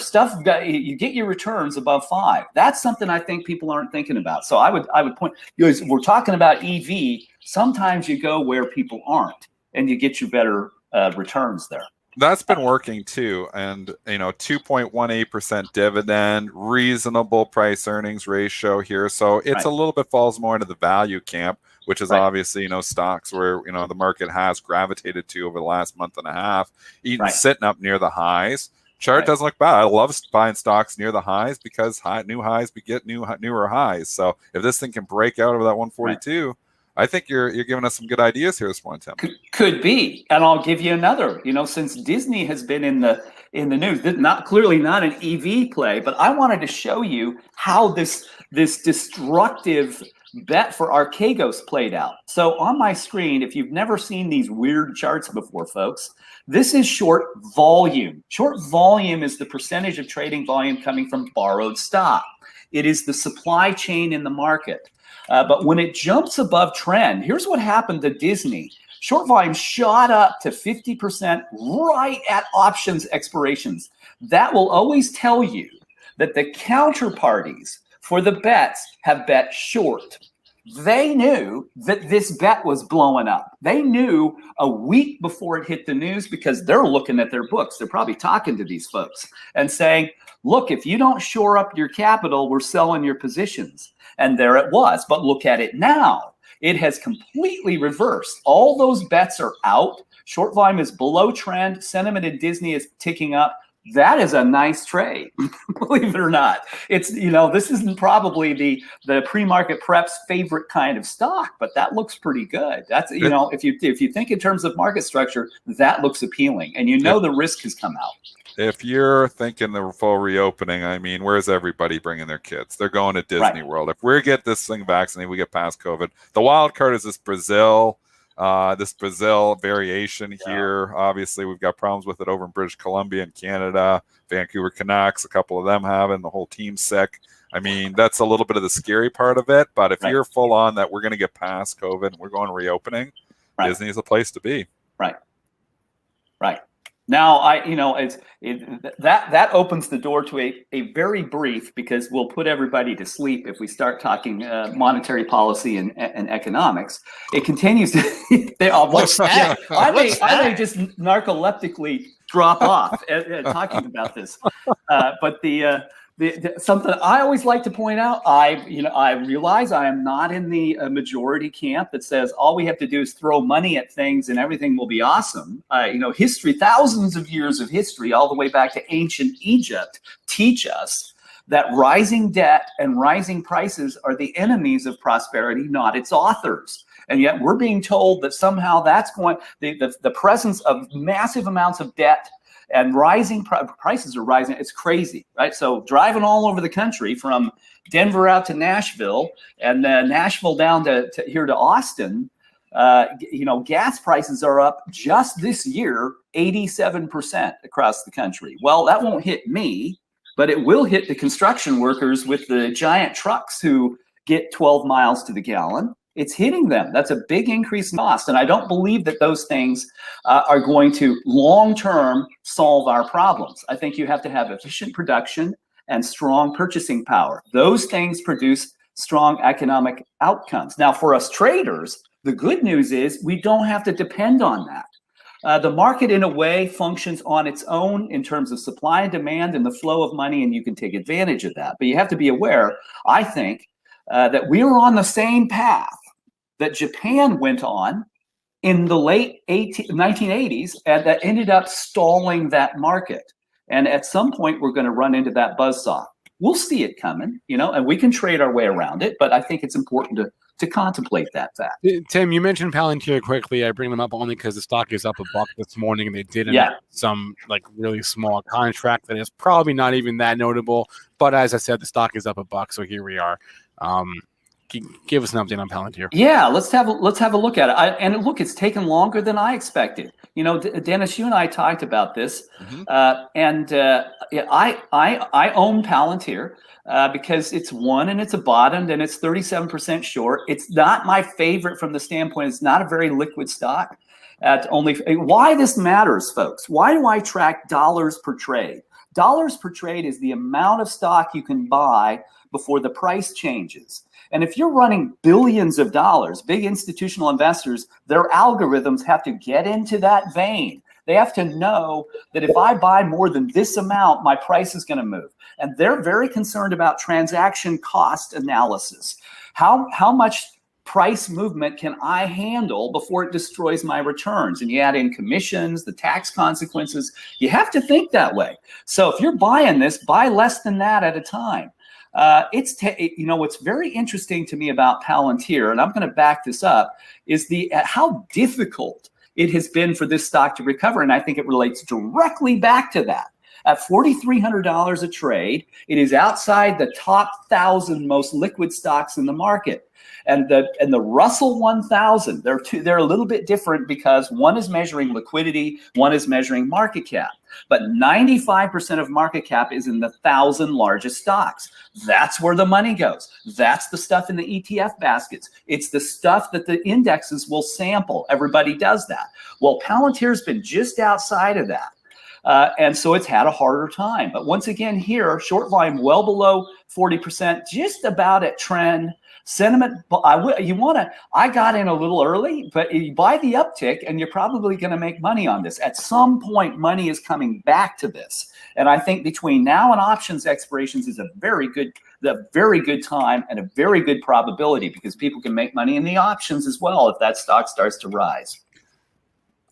you get your returns above 5. That's something I think people aren't thinking about. So I would point, we're talking about EV. Sometimes you go where people aren't, and you get your better returns there. That's been working too, and 2.18% dividend, reasonable price earnings ratio here. So it's a little bit falls more into the value camp, which is obviously stocks where the market has gravitated to over the last month and a half. Even sitting up near the highs. Chart doesn't look bad. I love buying stocks near the highs because new highs beget newer highs. So if this thing can break out over that 142, I think you're giving us some good ideas here this morning, Tim. Could be, and I'll give you another. Since Disney has been in the news, clearly not an EV play, but I wanted to show you how this destructive bet for Archegos played out. So on my screen, if you've never seen these weird charts before, folks, this is short volume. Short volume is the percentage of trading volume coming from borrowed stock. It is the supply chain in the market. But when it jumps above trend, here's what happened to Disney. Short volume shot up to 50% right at options expirations. That will always tell you that the counterparties for the bets have bet short. They knew that this bet was blowing up. They knew a week before it hit the news because they're looking at their books. They're probably talking to these folks and saying, look, if you don't shore up your capital, we're selling your positions. And there it was. But look at it now. It has completely reversed. All those bets are out. Short volume is below trend. Sentiment in Disney is ticking up. That is a nice trade, believe it or not. It's, this isn't probably the pre-market prep's favorite kind of stock, but that looks pretty good. That's, if you think in terms of market structure, that looks appealing. And the risk has come out. If you're thinking the full reopening, I mean, where's everybody bringing their kids? They're going to Disney World. If we get this thing vaccinated, we get past COVID. The wild card is this Brazil variation here. Obviously, we've got problems with it over in British Columbia and Canada. Vancouver Canucks, a couple of them having the whole team sick. I mean, that's a little bit of the scary part of it. But if you're full on that we're going to get past COVID and we're going reopening, Disney is a place to be. Right. Now, that opens the door to a very brief, because we'll put everybody to sleep if we start talking monetary policy and economics. It continues to. What's that? I may just narcoleptically drop off talking about this, but something I always like to point out, I realize I am not in the majority camp that says all we have to do is throw money at things and everything will be awesome. History, thousands of years of history, all the way back to ancient Egypt, teach us that rising debt and rising prices are the enemies of prosperity, not its authors. And yet we're being told that somehow that's the presence of massive amounts of debt and rising prices are rising. It's crazy, right? So driving all over the country from Denver out to Nashville and Nashville down to here to Austin, gas prices are up just this year 87% across the country. Well, that won't hit me, but it will hit the construction workers with the giant trucks who get 12 miles to the gallon. It's hitting them. That's a big increase in cost. And I don't believe that those things are going to long-term solve our problems. I think you have to have efficient production and strong purchasing power. Those things produce strong economic outcomes. Now, for us traders, the good news is we don't have to depend on that. The market, in a way, functions on its own in terms of supply and demand and the flow of money, and you can take advantage of that. But you have to be aware, I think, that we are on the same path that Japan went on in the late 1980s, and that ended up stalling that market. And at some point, we're going to run into that buzzsaw. We'll see it coming, and we can trade our way around it. But I think it's important to contemplate that fact. Tim, you mentioned Palantir quickly. I bring them up only because the stock is up $1 this morning, and they did some really small contract that is probably not even that notable. But as I said, the stock is up $1, so here we are. Give us an update on Palantir. Yeah, let's have a look at it. And look, it's taken longer than I expected. Dennis, you and I talked about this, I own Palantir because it's one and it's a bottom and it's 37% short. It's not my favorite from the standpoint. It's not a very liquid stock. Why this matters, folks? Why do I track dollars per trade? Dollars per trade is the amount of stock you can buy before the price changes. And if you're running billions of dollars, big institutional investors, their algorithms have to get into that vein. They have to know that if I buy more than this amount, my price is going to move. And they're very concerned about transaction cost analysis. How much price movement can I handle before it destroys my returns? And you add in commissions, the tax consequences. You have to think that way. So if you're buying this, buy less than that at a time. What's very interesting to me about Palantir, and I'm going to back this up, is how difficult it has been for this stock to recover. And I think it relates directly back to that. At $4,300 a trade, it is outside the top 1,000 most liquid stocks in the market. And the Russell 1000, they're a little bit different because one is measuring liquidity, one is measuring market cap. But 95% of market cap is in the 1,000 largest stocks. That's where the money goes. That's the stuff in the ETF baskets. It's the stuff that the indexes will sample. Everybody does that. Well, Palantir's been just outside of that. And so it's had a harder time. But once again, here, short volume well below 40%, just about at trend. Sentiment, I got in a little early, but you buy the uptick and you're probably going to make money on this. At some point, money is coming back to this. And I think between now and options expirations is a very good time and a very good probability, because people can make money in the options as well if that stock starts to rise.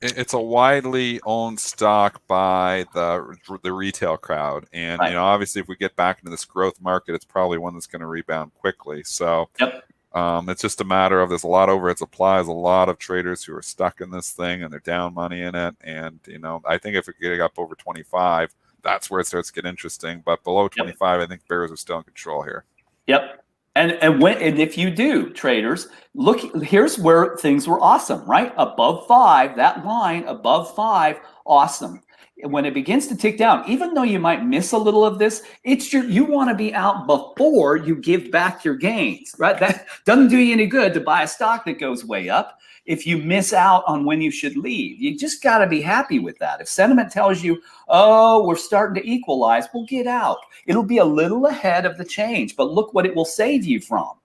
It's a widely owned stock by the retail crowd, and right. Obviously, if we get back into this growth market, it's probably one that's going to rebound quickly. So, yep. It's just a matter of there's a lot overhead supply. There's a lot of traders who are stuck in this thing, and they're down money in it. And I think if it get up over 25, that's where it starts to get interesting. But below 25, I think bears are still in control here. Yep. And if you do, traders, look, here's where things were awesome, right? Above 5, that line above 5, awesome. When it begins to tick down, even though you might miss a little of this, you want to be out before you give back your gains, right? That doesn't do you any good to buy a stock that goes way up if you miss out on when you should leave. You just got to be happy with that. If sentiment tells you, oh, we're starting to equalize, well, get out. It'll be a little ahead of the change, but look what it will save you from.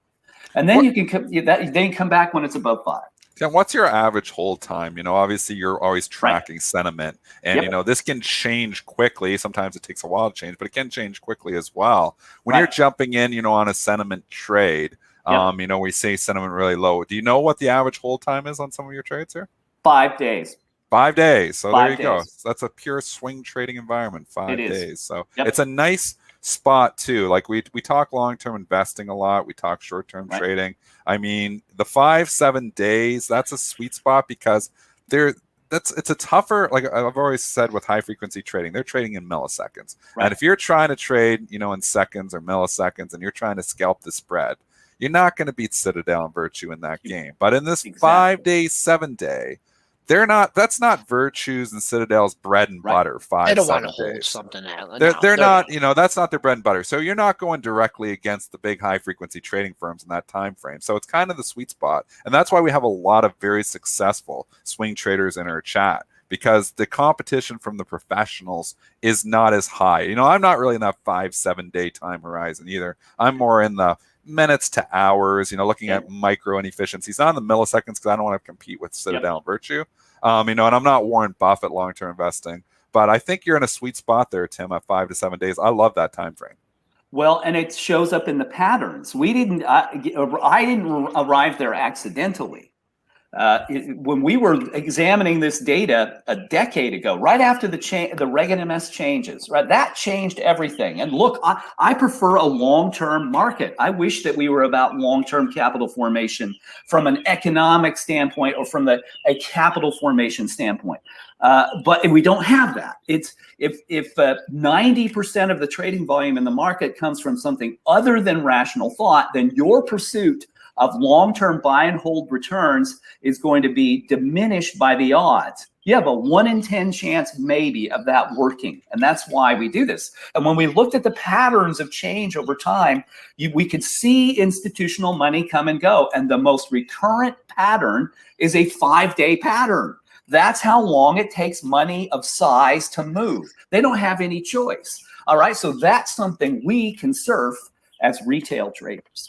And then you can come back when it's above 5. Tim, what's your average hold time? Obviously you're always tracking sentiment, and this can change quickly. Sometimes it takes a while to change, but it can change quickly as well. When you're jumping in, on a sentiment trade, we say sentiment really low. Do you know what the average hold time is on some of your trades here? 5 days. 5 days. So there you go. So that's a pure swing trading environment. 5 days. So Yep. It's a nice spot too. Like we talk long-term investing a lot. We talk short-term trading. I mean, the 5-7 days, that's a sweet spot because it's a tougher, like I've always said with high frequency trading, they're trading in milliseconds. And if you're trying to trade, in seconds or milliseconds, and you're trying to scalp the spread, you're not going to beat Citadel and Virtue in that game. But in this 5 day, 7 day, that's not Virtue's and Citadel's bread and butter. 5-7 days. They don't want to hold something out. They're not, that's not their bread and butter. So you're not going directly against the big high frequency trading firms in that time frame. So it's kind of the sweet spot. And that's why we have a lot of very successful swing traders in our chat, because the competition from the professionals is not as high. I'm not really in that 5-7 day time horizon either. I'm more in the minutes to hours, looking at micro inefficiencies, not in the milliseconds, because I don't want to compete with Citadel and Virtue. And I'm not Warren Buffett long-term investing, but I think you're in a sweet spot there, Tim, at 5 to 7 days. I love that time frame. Well, and it shows up in the patterns. I didn't arrive there accidentally. When we were examining this data a decade ago, right after the Reg MS changes, right, that changed everything. And look, I prefer a long-term market. I wish that we were about long-term capital formation from an economic standpoint or from a capital formation standpoint. But we don't have that. It's if 90% of the trading volume in the market comes from something other than rational thought, then your pursuit of long-term buy and hold returns is going to be diminished by the odds. You have a 1 in 10 chance maybe of that working. And that's why we do this. And when we looked at the patterns of change over time, we could see institutional money come and go. And the most recurrent pattern is a 5-day pattern. That's how long it takes money of size to move. They don't have any choice. All right. So that's something we can surf as retail traders.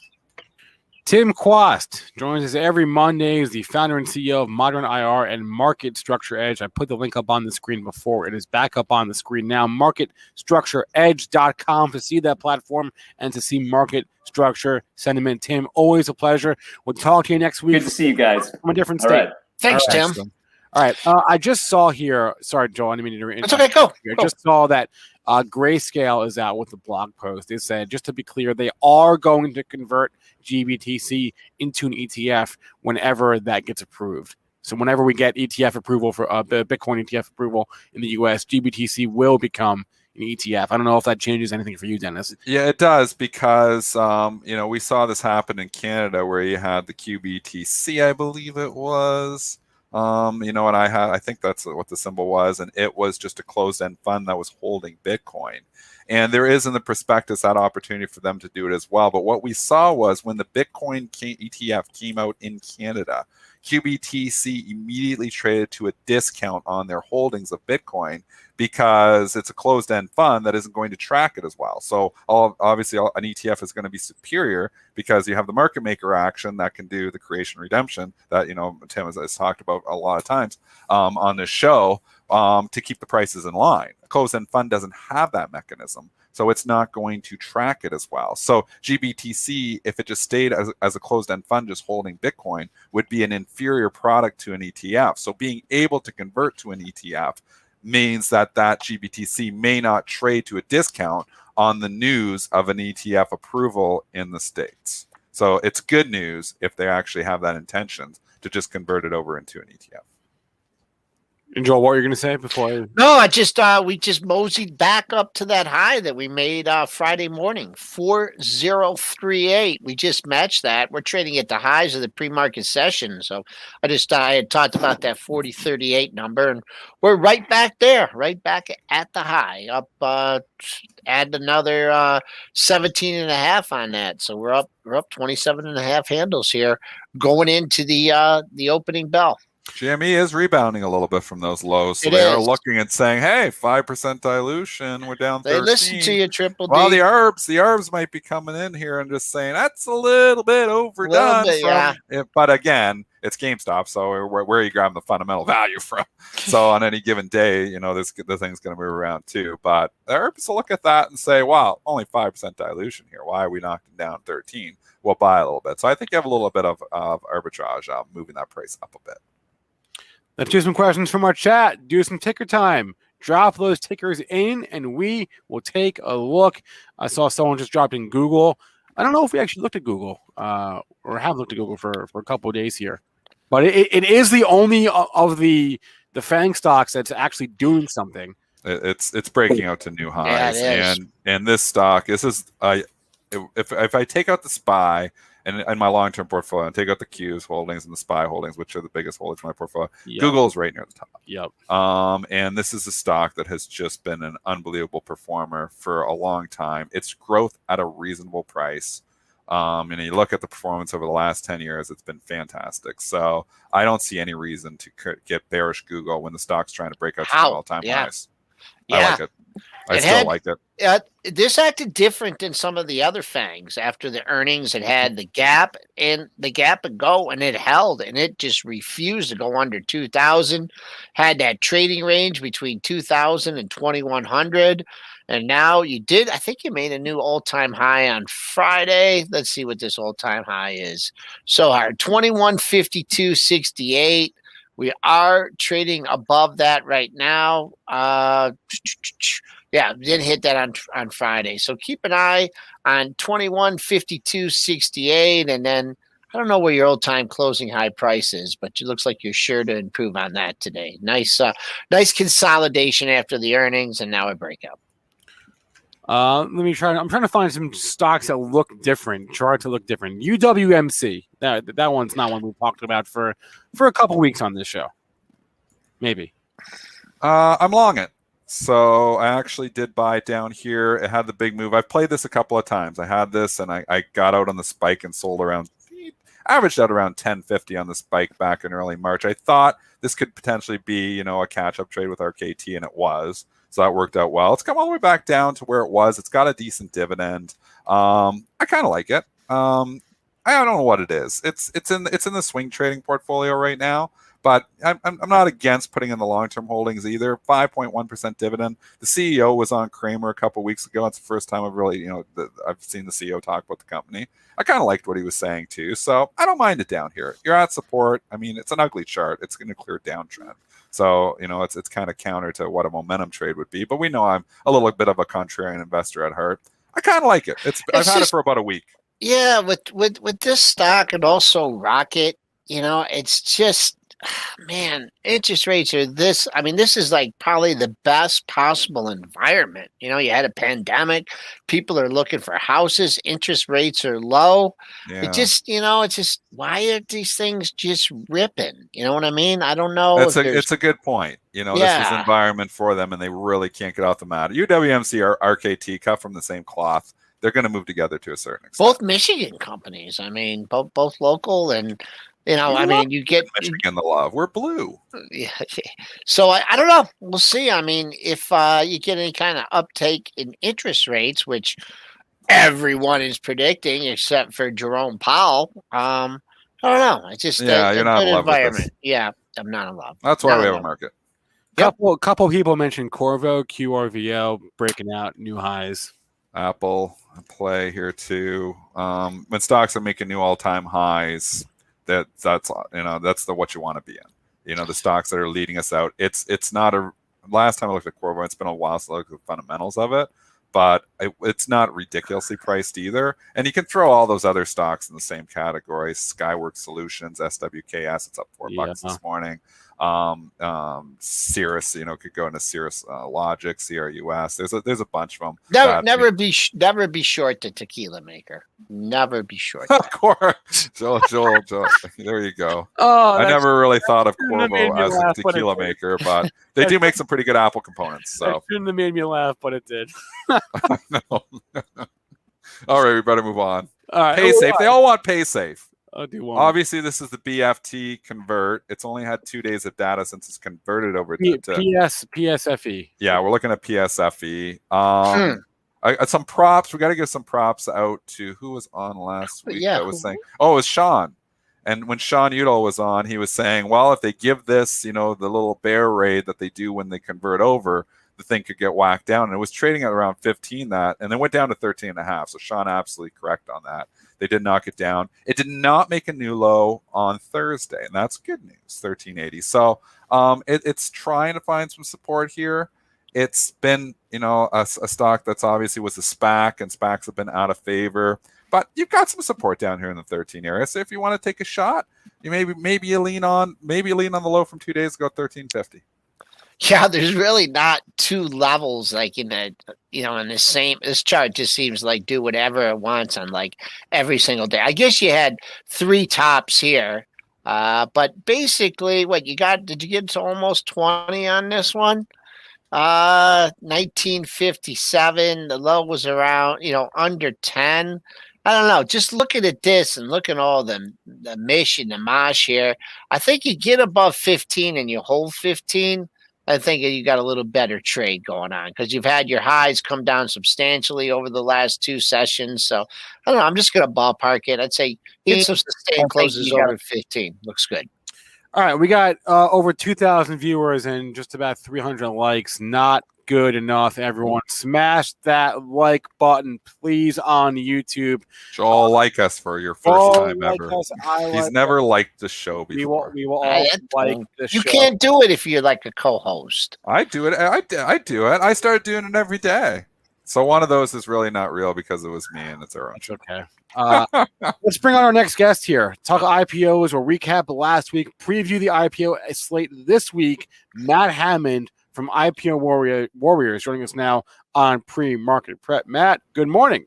Tim Quast joins us every Monday as the founder and CEO of ModernIR and Market Structure Edge. I put the link up on the screen before. It is back up on the screen now. MarketStructureEdge.com to see that platform and to see market structure sentiment. Tim, always a pleasure. We'll talk to you next week. Good to see you guys. From a different All state. right. Thanks, All right. Tim. All right. I just saw here. Sorry, Joel. I didn't mean to interrupt. It's okay. Go. I just saw that Grayscale is out with the blog post. They said, just to be clear, they are going to convert GBTC into an ETF whenever that gets approved. So whenever we get ETF approval for Bitcoin ETF approval in the US, GBTC will become an ETF. I don't know if that changes anything for you, Dennis. Yeah, it does, because we saw this happen in Canada where you had the QBTC, I believe it was. And I think that's what the symbol was, and it was just a closed-end fund that was holding Bitcoin. And there is in the prospectus that opportunity for them to do it as well. But what we saw was when the Bitcoin ETF came out in Canada, QBTC immediately traded to a discount on their holdings of Bitcoin because it's a closed-end fund that isn't going to track it as well. So obviously an ETF is going to be superior because you have the market maker action that can do the creation redemption that, you know, Tim has talked about a lot of times on this show to keep the prices in line. A closed-end fund doesn't have that mechanism, so it's not going to track it as well. So GBTC, if it just stayed as a closed-end fund just holding Bitcoin, would be an inferior product to an ETF. So being able to convert to an ETF means that GBTC may not trade to a discount on the news of an ETF approval in the States. So it's good news if they actually have that intention to just convert it over into an ETF. And Joel, what were you going to say before? No, we just moseyed back up to that high that we made Friday morning, 4038. We just matched that. We're trading at the highs of the pre-market session. So I had talked about that 4038 number, and we're right back there, right back at the high, up add another 17 and a half on that. So we're up 27 and a half handles here going into the opening bell. GME is rebounding a little bit from those lows, so they are looking and saying, "Hey, 5% dilution. We're down 13." They listen to you, Triple D. Well, the ARBs might be coming in here and just saying that's a little bit overdone. But again, it's GameStop, so where are you grabbing the fundamental value from? So on any given day, you know, the thing's going to move around too. But the ARBs will look at that and say, "Wow, only 5% dilution here. Why are we knocking down 13? We'll buy a little bit." So I think you have a little bit of arbitrage moving that price up a bit. Let's do some questions from our chat. Do some ticker time. Drop those tickers in, and we will take a look. I saw someone just dropped in Google. I don't know if we actually looked at Google or have looked at Google for a couple of days here. But it is the only of the FANG stocks that's actually doing something. It's breaking out to new highs. Yeah, and this stock, this is if I take out the SPY and my long-term portfolio and take out the Qs holdings and the SPY holdings, which are the biggest holdings in my portfolio, Google is right near the top. Yep. And this is a stock that has just been an unbelievable performer for a long time. Its growth at a reasonable price. And you look at the performance over the last 10 years, it's been fantastic. So I don't see any reason to get bearish Google when the stock's trying to break out some all-time highs. I like it. I still like it. This acted different than some of the other FANGs. After the earnings, it had the gap and go, and it held, and it just refused to go under 2,000. Had that trading range between 2,000 and 2,100. And now I think you made a new all-time high on Friday. Let's see what this all-time high is. So our 2152.68. We are trading above that right now. Didn't hit that on Friday. So keep an eye on 2152.68, and then I don't know where your old-time closing high price is, but it looks like you're sure to improve on that today. Nice consolidation after the earnings, and now a breakout. Let me try. I'm trying to find some stocks that look different, charts that look different. UWMC. That one's not one we've talked about for a couple weeks on this show. Maybe. I'm long it. So I actually did buy it down here. It had the big move. I've played this a couple of times. I had this and I got out on the spike and sold averaged out around 1050 on the spike back in early March. I thought this could potentially be, a catch-up trade with RKT, and it was. So that worked out well. It's come all the way back down to where it was. It's got a decent dividend. I kind of like it. I don't know what it is. It's in the swing trading portfolio right now, but I'm not against putting in the long-term holdings either. 5.1% dividend. The CEO was on Kramer a couple weeks ago. It's the first time I've really, I've seen the CEO talk about the company. I kind of liked what he was saying too. So I don't mind it down here. You're at support. I mean, it's an ugly chart. It's going to clear downtrend. So, it's kind of counter to what a momentum trade would be. But we know I'm a little bit of a contrarian investor at heart. I kind of like it. I've had it for about a week. Yeah, with this stock and also Rocket, it's just, man, interest rates are this. I mean, this is like probably the best possible environment. You had a pandemic. People are looking for houses. Interest rates are low. Yeah. It just, it's just, why are these things just ripping? You know what I mean? I don't know. It's a good point. This is an environment for them, and they really can't get off the mat. UWMC or RKT cut from the same cloth. They're going to move together to a certain extent. Both Michigan companies. I mean, both local and. I mean, you get Michigan the love. We're blue. yeah. So I don't know. We'll see. I mean, if you get any kind of uptake in interest rates, which everyone is predicting except for Jerome Powell, I don't know. It's just Yeah, you're not in good love with environment. this. Yeah, I'm not in love. That's why Not we in have a love. market. Yep. Couple people mentioned Corvo, QRVL breaking out new highs. Apple play here too. When stocks are making new all-time highs, that's what you want to be in. The stocks that are leading us out. It's not a. Last time I looked at Corvo, it's been a while since I looked at the fundamentals of it, but it's not ridiculously priced either. And you can throw all those other stocks in the same category. Skyworks Solutions, SWKS, it's up $4 this morning. Cirrus, could go into Cirrus Logic, CRUS. There's a bunch of them. Never be short the tequila maker. Never be short. Of course, Joel. There you go. Oh, I never really thought of shouldn't have made Corvo me as laugh, a but it tequila did. maker, but they do make some pretty good Apple components. That So shouldn't have made me laugh, but it did. no. All right, we better move on. All right. PaySafe. They all want PaySafe. Oh, do one. Obviously, this is the BFT convert. It's only had 2 days of data since it's converted over to PSFE. Yeah, we're looking at PSFE. Some props. We got to give some props out to who was on last week. Yeah, that was saying, it was Sean. And when Sean Udall was on, he was saying, well, if they give this, the little bear raid that they do when they convert over, the thing could get whacked down. And it was trading at around 15 and then went down to 13.5. So Sean absolutely correct on that. They did knock it down. It did not make a new low on Thursday, and that's good news, 1380. So it's trying to find some support here. It's been, a stock that's obviously was a SPAC, and SPACs have been out of favor. But you've got some support down here in the 13 area. So if you want to take a shot, you maybe you lean on the low from 2 days ago, 1350. Yeah, there's really not two levels like in the in the same. This chart just seems like do whatever it wants on like every single day. I guess you had three tops here, but basically, what you got? Did you get to almost 20 on this one? 1957. The low was around under 10. I don't know. Just looking at this and looking at all the Mish and the Mosh here, I think you get above 15 and you hold 15. I think you got a little better trade going on because you've had your highs come down substantially over the last two sessions. So I don't know. I'm just going to ballpark it. I'd say get some sustained closes over 15. Looks good. All right, we got over 2,000 viewers and just about 300 likes. Not good enough, everyone. Smash that like button, please, on YouTube. Joel, like us for your first time like ever. us. He's never liked the show before. We will all like the show. You can't do it if you're like a co-host. I do it. I do it. I started doing it every day. So one of those is really not real because it was me, and it's our own. That's okay. Let's bring on our next guest here. Talk IPOs. We'll recap last week, preview the IPO slate this week. Matt Hammond from IPO Warriors joining us now on pre-market prep. Matt, good morning.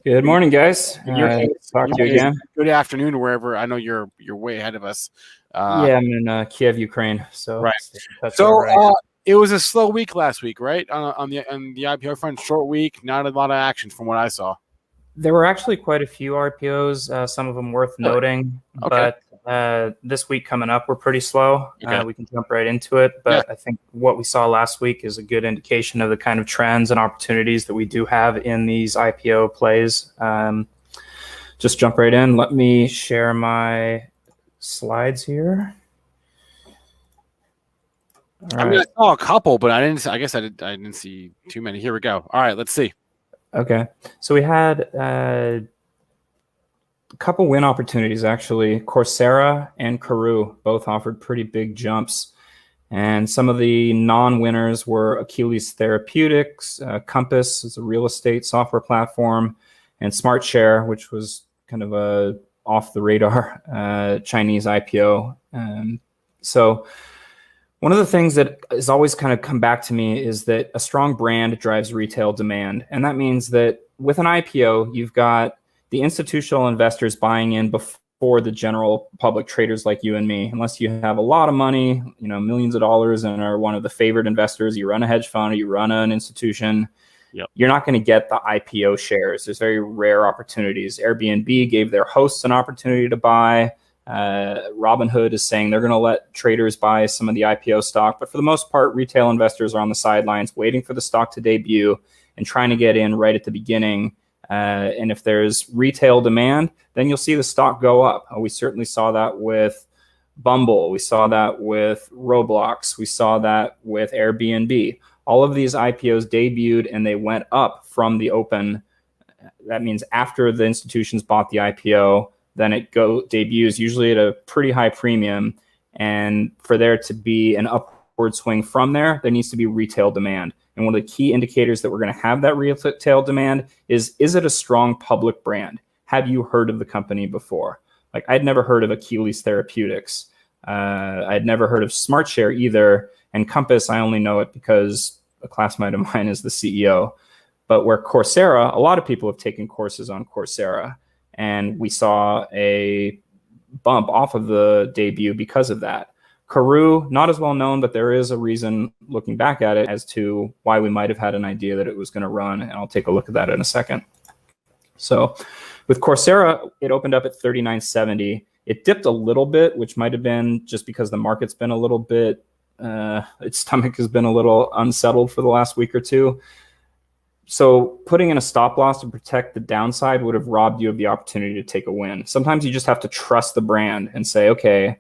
Good morning, guys. Talk to you again. Good afternoon, wherever. I know you're way ahead of us. Yeah, I'm in Kiev, Ukraine. So right. That's so right. It was a slow week last week, right? On the IPO front, short week, not a lot of action from what I saw. There were actually quite a few RPOs, some of them worth noting. Okay. But this week coming up, we're pretty slow. Okay. We can jump right into it. But I think what we saw last week is a good indication of the kind of trends and opportunities that we do have in these IPO plays. Just jump right in. Let me share my slides here. I mean, I saw a couple, but I guess I didn't see too many. Here we go. All right, let's see. Okay, so we had a couple win opportunities, actually. Coursera and Karoo both offered pretty big jumps. And some of the non-winners were Achilles Therapeutics, Compass is a real estate software platform, and SmartShare, which was kind of a off-the-radar Chinese IPO. So one of the things that has always kind of come back to me is that a strong brand drives retail demand. And that means that with an IPO, you've got the institutional investors buying in before the general public traders like you and me. Unless you have a lot of money, millions of dollars, and are one of the favored investors, you run a hedge fund or you run an institution, you're not going to get the IPO shares. There's very rare opportunities. Airbnb gave their hosts an opportunity to buy. Robinhood is saying they're going to let traders buy some of the IPO stock, but for the most part, retail investors are on the sidelines waiting for the stock to debut and trying to get in right at the beginning. And if there's retail demand, then you'll see the stock go up. We certainly saw that with Bumble. We saw that with Roblox. We saw that with Airbnb. All of these IPOs debuted and they went up from the open. That means after the institutions bought the IPO, then it debuts usually at a pretty high premium. And for there to be an upward swing from there needs to be retail demand. And one of the key indicators that we're going to have that retail demand is it a strong public brand? Have you heard of the company before? Like, I'd never heard of Achilles Therapeutics. I'd never heard of SmartShare either. And Compass, I only know it because a classmate of mine is the CEO. But where Coursera, a lot of people have taken courses on Coursera. And we saw a bump off of the debut because of that. Karoo, not as well known, but there is a reason looking back at it as to why we might have had an idea that it was going to run. And I'll take a look at that in a second. So with Coursera, it opened up at $39.70. It dipped a little bit, which might have been just because the market's been a little bit, its stomach has been a little unsettled for the last week or two. So putting in a stop loss to protect the downside would have robbed you of the opportunity to take a win. Sometimes you just have to trust the brand and say, okay,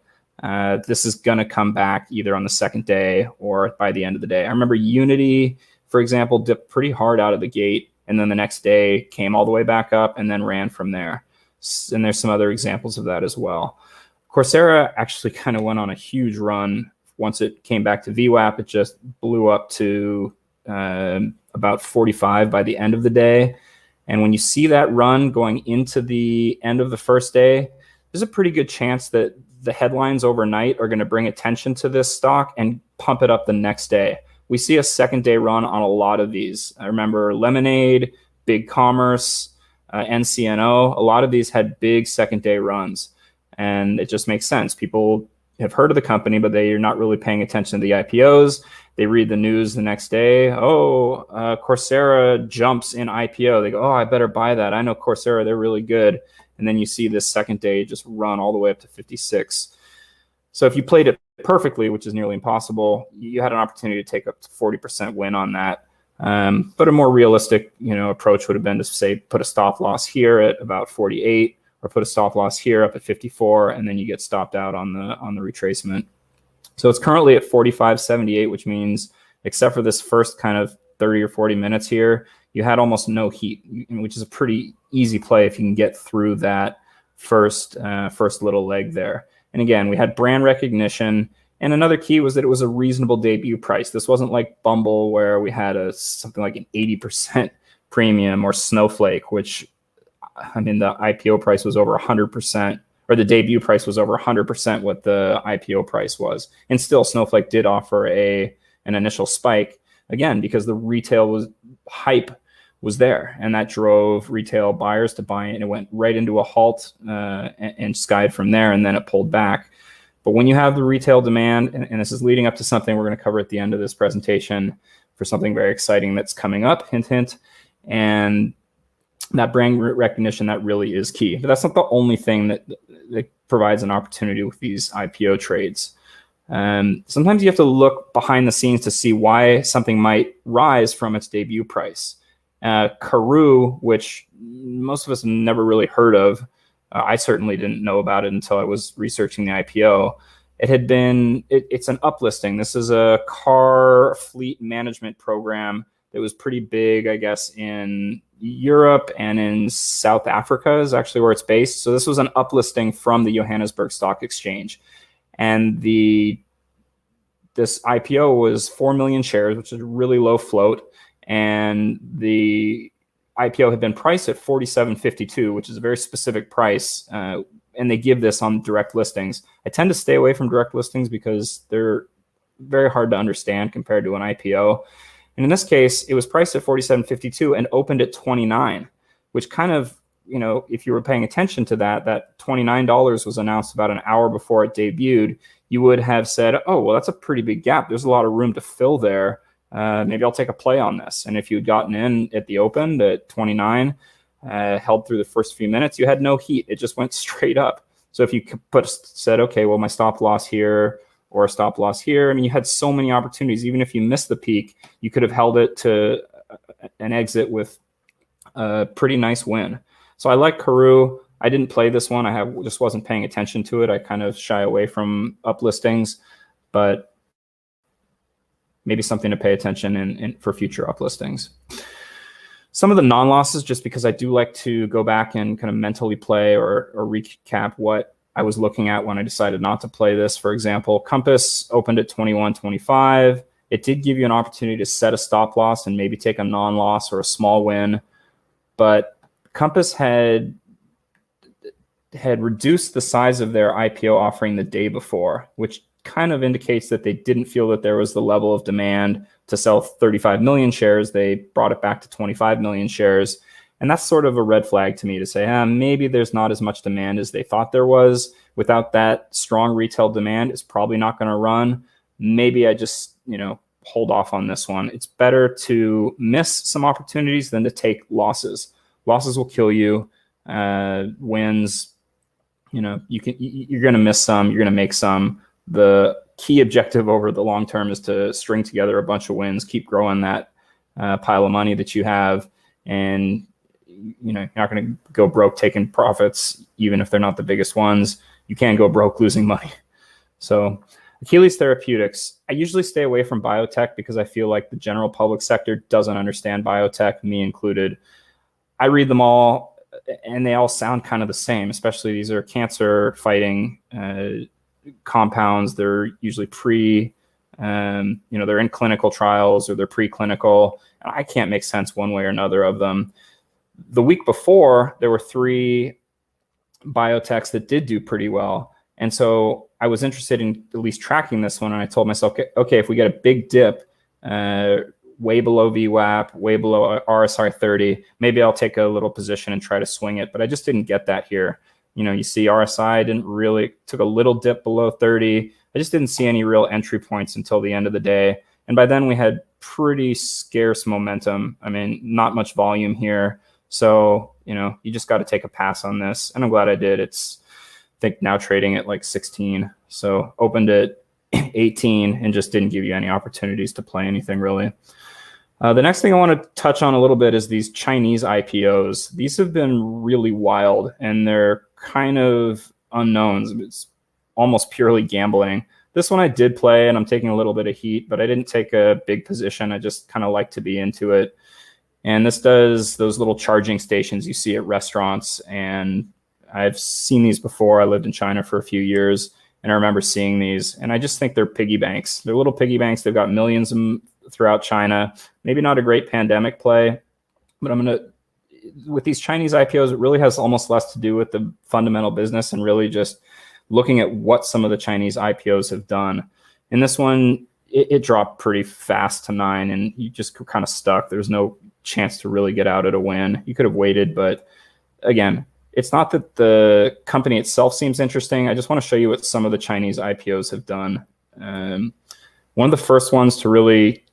this is going to come back either on the second day or by the end of the day. I remember Unity, for example, dipped pretty hard out of the gate, and then the next day came all the way back up and then ran from there. And there's some other examples of that as well. Coursera actually kind of went on a huge run. Once it came back to VWAP, it just blew up to about 45 by the end of the day. And when you see that run going into the end of the first day, there's a pretty good chance that the headlines overnight are going to bring attention to this stock and pump it up the next day. We see a second day run on a lot of these. I remember Lemonade, Big Commerce, NCNO. A lot of these had big second day runs. And it just makes sense. People have heard of the company, but they're not really paying attention to the IPOs. They read the news the next day. Coursera jumps in IPO. They go, I better buy that. I know Coursera, they're really good. And then you see this second day just run all the way up to 56. So if you played it perfectly, which is nearly impossible, you had an opportunity to take up to 40% win on that. But a more realistic, approach would have been to say, put a stop loss here at about 48, or put a stop loss here up at 54, and then you get stopped out on the retracement. So it's currently at 45.78, which means, except for this first kind of 30 or 40 minutes here, you had almost no heat, which is a pretty easy play if you can get through that first little leg there. And again, we had brand recognition. And another key was that it was a reasonable debut price. This wasn't like Bumble, where we had something like an 80% premium, or Snowflake, which, the IPO price was over 100%, or the debut price was over 100% what the IPO price was. And still, Snowflake did offer an initial spike, again, because the retail hype was there, and that drove retail buyers to buy it, and it went right into a halt and skied from there, and then it pulled back. But when you have the retail demand, and this is leading up to something we're going to cover at the end of this presentation for something very exciting that's coming up, hint, hint, and that brand recognition, that really is key. But that's not the only thing that provides an opportunity with these IPO trades. Sometimes you have to look behind the scenes to see why something might rise from its debut price. Karoo, which most of us never really heard of, I certainly didn't know about it until I was researching the IPO. It's an uplisting. This is a car fleet management program that was pretty big, I guess, in Europe and in South Africa is actually where it's based. So this was an uplisting from the Johannesburg Stock Exchange. And this IPO was 4 million shares, which is a really low float. And the IPO had been priced at $47.52, which is a very specific price. And they give this on direct listings. I tend to stay away from direct listings because they're very hard to understand compared to an IPO. And in this case, it was priced at $47.52 and opened at $29, which kind of, if you were paying attention to that $29 was announced about an hour before it debuted, you would have said, oh, well, that's a pretty big gap. There's a lot of room to fill there. Maybe I'll take a play on this. And if you'd gotten in at the open at 29, held through the first few minutes, you had no heat. It just went straight up. So if you said, okay, well, my stop loss here or a stop loss here, I mean, you had so many opportunities. Even if you missed the peak, you could have held it to an exit with a pretty nice win. So I like Karoo. I didn't play this one. Just wasn't paying attention to it. I kind of shy away from uplistings, but maybe something to pay attention in for future uplistings. Some of the non-losses, just because I do like to go back and kind of mentally play or recap what I was looking at when I decided not to play this. For example, Compass opened at 21.25. It did give you an opportunity to set a stop loss and maybe take a non-loss or a small win, but Compass had reduced the size of their IPO offering the day before, which kind of indicates that they didn't feel that there was the level of demand to sell 35 million shares. They brought it back to 25 million shares. And that's sort of a red flag to me to say, maybe there's not as much demand as they thought there was. Without that strong retail demand, it's probably not going to run. Maybe I just, hold off on this one. It's better to miss some opportunities than to take losses. Losses will kill you. Wins, you're going to miss some, you're going to make some. The key objective over the long term is to string together a bunch of wins, keep growing that pile of money that you have, and you're not going to go broke taking profits, even if they're not the biggest ones. You can go broke losing money. So Achilles Therapeutics, I usually stay away from biotech because I feel like the general public sector doesn't understand biotech, me included. I read them all, and they all sound kind of the same, especially these are cancer fighting compounds. They're usually they're in clinical trials or they're preclinical. I can't make sense one way or another of them. The week before, there were 3 biotechs that did do pretty well. And so I was interested in at least tracking this one. And I told myself, okay, if we get a big dip, way below VWAP, way below RSI 30, maybe I'll take a little position and try to swing it. But I just didn't get that here. You see RSI took a little dip below 30. I just didn't see any real entry points until the end of the day. And by then we had pretty scarce momentum. I mean, not much volume here. So, you just got to take a pass on this. And I'm glad I did. It's, I think now trading at like 16. So opened at 18 and just didn't give you any opportunities to play anything really. The next thing I want to touch on a little bit is these Chinese IPOs. These have been really wild and they're kind of unknowns. It's almost purely gambling. This one I did play and I'm taking a little bit of heat, but I didn't take a big position. I just kind of like to be into it. And this does those little charging stations you see at restaurants. And I've seen these before. I lived in China for a few years and I remember seeing these. And I just think they're piggy banks. They're little piggy banks. They've got millions of them throughout China. Maybe not a great pandemic play, but with these Chinese IPOs, it really has almost less to do with the fundamental business and really just looking at what some of the Chinese IPOs have done. In this one, it dropped pretty fast to 9 and you just kind of stuck. There's no chance to really get out at a win. You could have waited, but again, it's not that the company itself seems interesting. I just want to show you what some of the Chinese IPOs have done. One of the first ones to really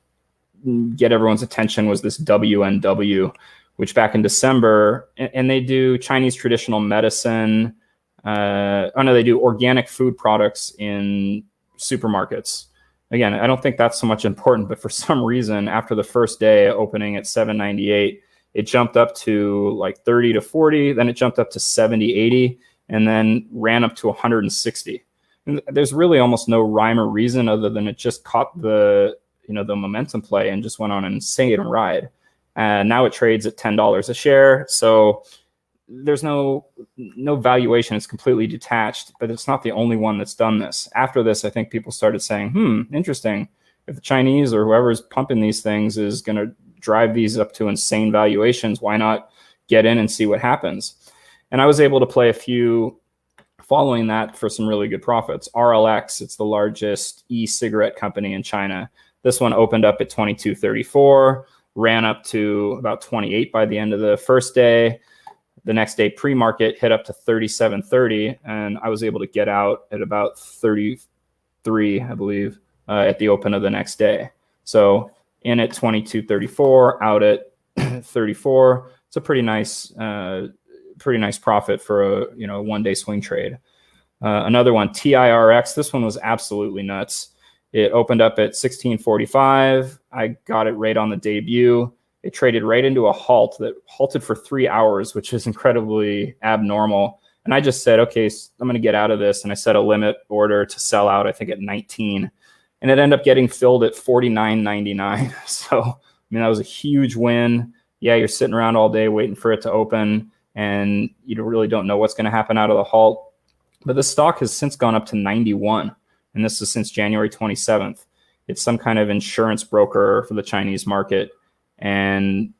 get everyone's attention was this WNW, which back in December, and they do Chinese traditional medicine. They do organic food products in supermarkets. Again, I don't think that's so much important, but for some reason, after the first day opening at 798, it jumped up to like 30 to 40, then it jumped up to 70, 80, and then ran up to 160. And there's really almost no rhyme or reason other than it just caught the momentum play and just went on an insane ride. And now it trades at $10 a share. So there's no valuation. It's completely detached, but it's not the only one that's done this. After this, I think people started saying, interesting. If the Chinese or whoever's pumping these things is going to drive these up to insane valuations, why not get in and see what happens? And I was able to play a few following that for some really good profits. RLX, it's the largest e-cigarette company in China. This one opened up at 22.34, ran up to about 28 by the end of the first day. The next day, PreMarket hit up to 37.30, and I was able to get out at about 33, I believe, at the open of the next day. So in at 22.34, out at 34. It's a pretty nice profit for a one-day swing trade. Another one, TIRX. This one was absolutely nuts. It opened up at 1645. I got it right on the debut. It traded right into a halt that halted for 3 hours, which is incredibly abnormal. And I just said, okay, I'm going to get out of this. And I set a limit order to sell out, I think at 19. And it ended up getting filled at 49.99. So, I mean, that was a huge win. Yeah, you're sitting around all day waiting for it to open, and you really don't know what's going to happen out of the halt. But the stock has since gone up to 91. And this is since January 27th. It's some kind of insurance broker for the Chinese market. And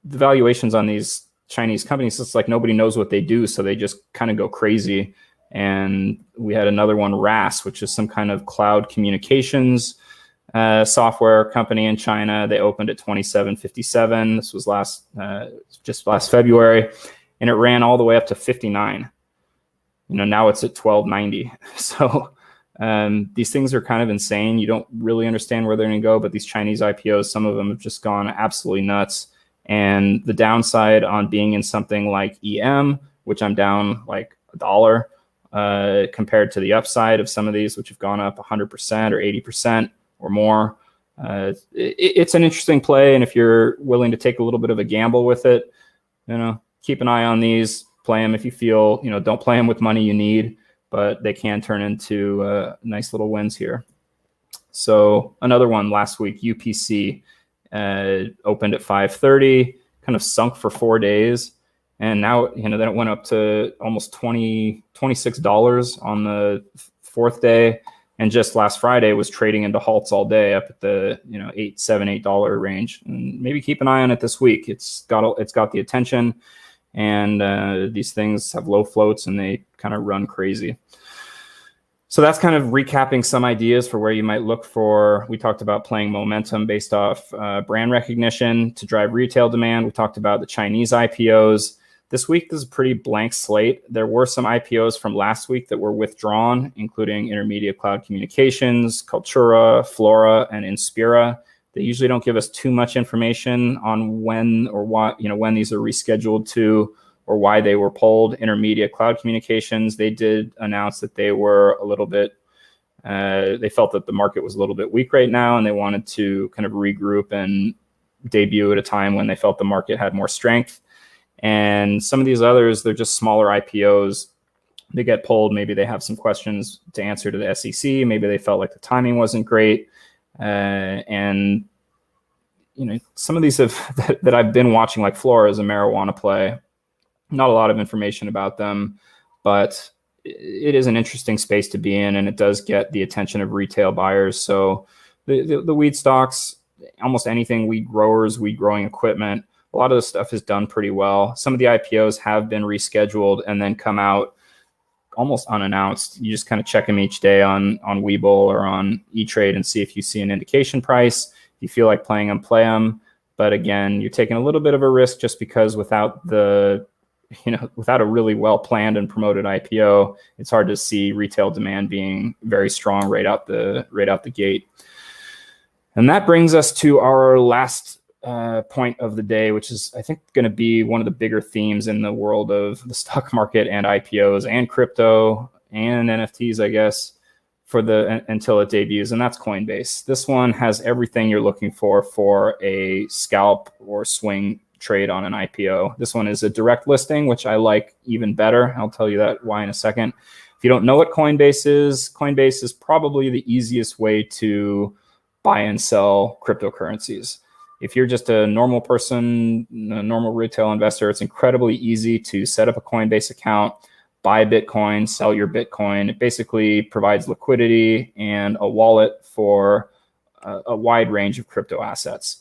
the valuations on these Chinese companies, it's like nobody knows what they do, so they just kind of go crazy. And we had another one, RAS, which is some kind of cloud communications software company in China. They opened at 27.57. This was just last February, and it ran all the way up to 59. Now it's at 12.90. So these things are kind of insane. You don't really understand where they're going to go, but these Chinese IPOs, some of them have just gone absolutely nuts. And the downside on being in something like EM, which I'm down like $1, compared to the upside of some of these, which have gone up 100% or 80% or more. It's an interesting play. And if you're willing to take a little bit of a gamble with it, keep an eye on these. Play them if you feel, don't play them with money you need, but they can turn into nice little wins here. So another one last week, UPC opened at 5:30, kind of sunk for 4 days. And now, then it went up to almost $26 on the fourth day. And just last Friday was trading into halts all day up at the, $8 range. And maybe keep an eye on it this week. It's got the attention. And these things have low floats and they kind of run crazy. So that's kind of recapping some ideas for where you might look for. We talked about playing momentum based off brand recognition to drive retail demand. We talked about the Chinese IPOs. This week is a pretty blank slate. There were some IPOs from last week that were withdrawn, including Intermedia Cloud Communications, Cultura, Flora, and Inspira. They usually don't give us too much information on when or what, when these are rescheduled to or why they were pulled. Intermedia Cloud Communications, they did announce that they were a little bit, they felt that the market was a little bit weak right now, and they wanted to kind of regroup and debut at a time when they felt the market had more strength. And some of these others, they're just smaller IPOs. They get pulled. Maybe they have some questions to answer to the SEC. Maybe they felt like the timing wasn't great. And some of these that I've been watching, like Flora, is a marijuana play. Not a lot of information about them, but it is an interesting space to be in, and it does get the attention of retail buyers. So the weed stocks, almost anything weed growers, weed growing equipment, a lot of the stuff is done pretty well. Some of the IPOs have been rescheduled and then come out almost unannounced. You just kind of check them each day on Webull or on E-Trade and see if you see an indication price. If you feel like playing them, play them. But again, you're taking a little bit of a risk just because without a really well planned and promoted IPO, it's hard to see retail demand being very strong right out the gate. And that brings us to our last point of the day, which is, I think, going to be one of the bigger themes in the world of the stock market and IPOs and crypto and NFTs, I guess, until it debuts, and that's Coinbase. This one has everything you're looking for a scalp or swing trade on an IPO. This one is a direct listing, which I like even better. I'll tell you that why in a second. If you don't know what Coinbase is probably the easiest way to buy and sell cryptocurrencies. If you're just a normal person, a normal retail investor, it's incredibly easy to set up a Coinbase account, buy Bitcoin, sell your Bitcoin. It basically provides liquidity and a wallet for a wide range of crypto assets.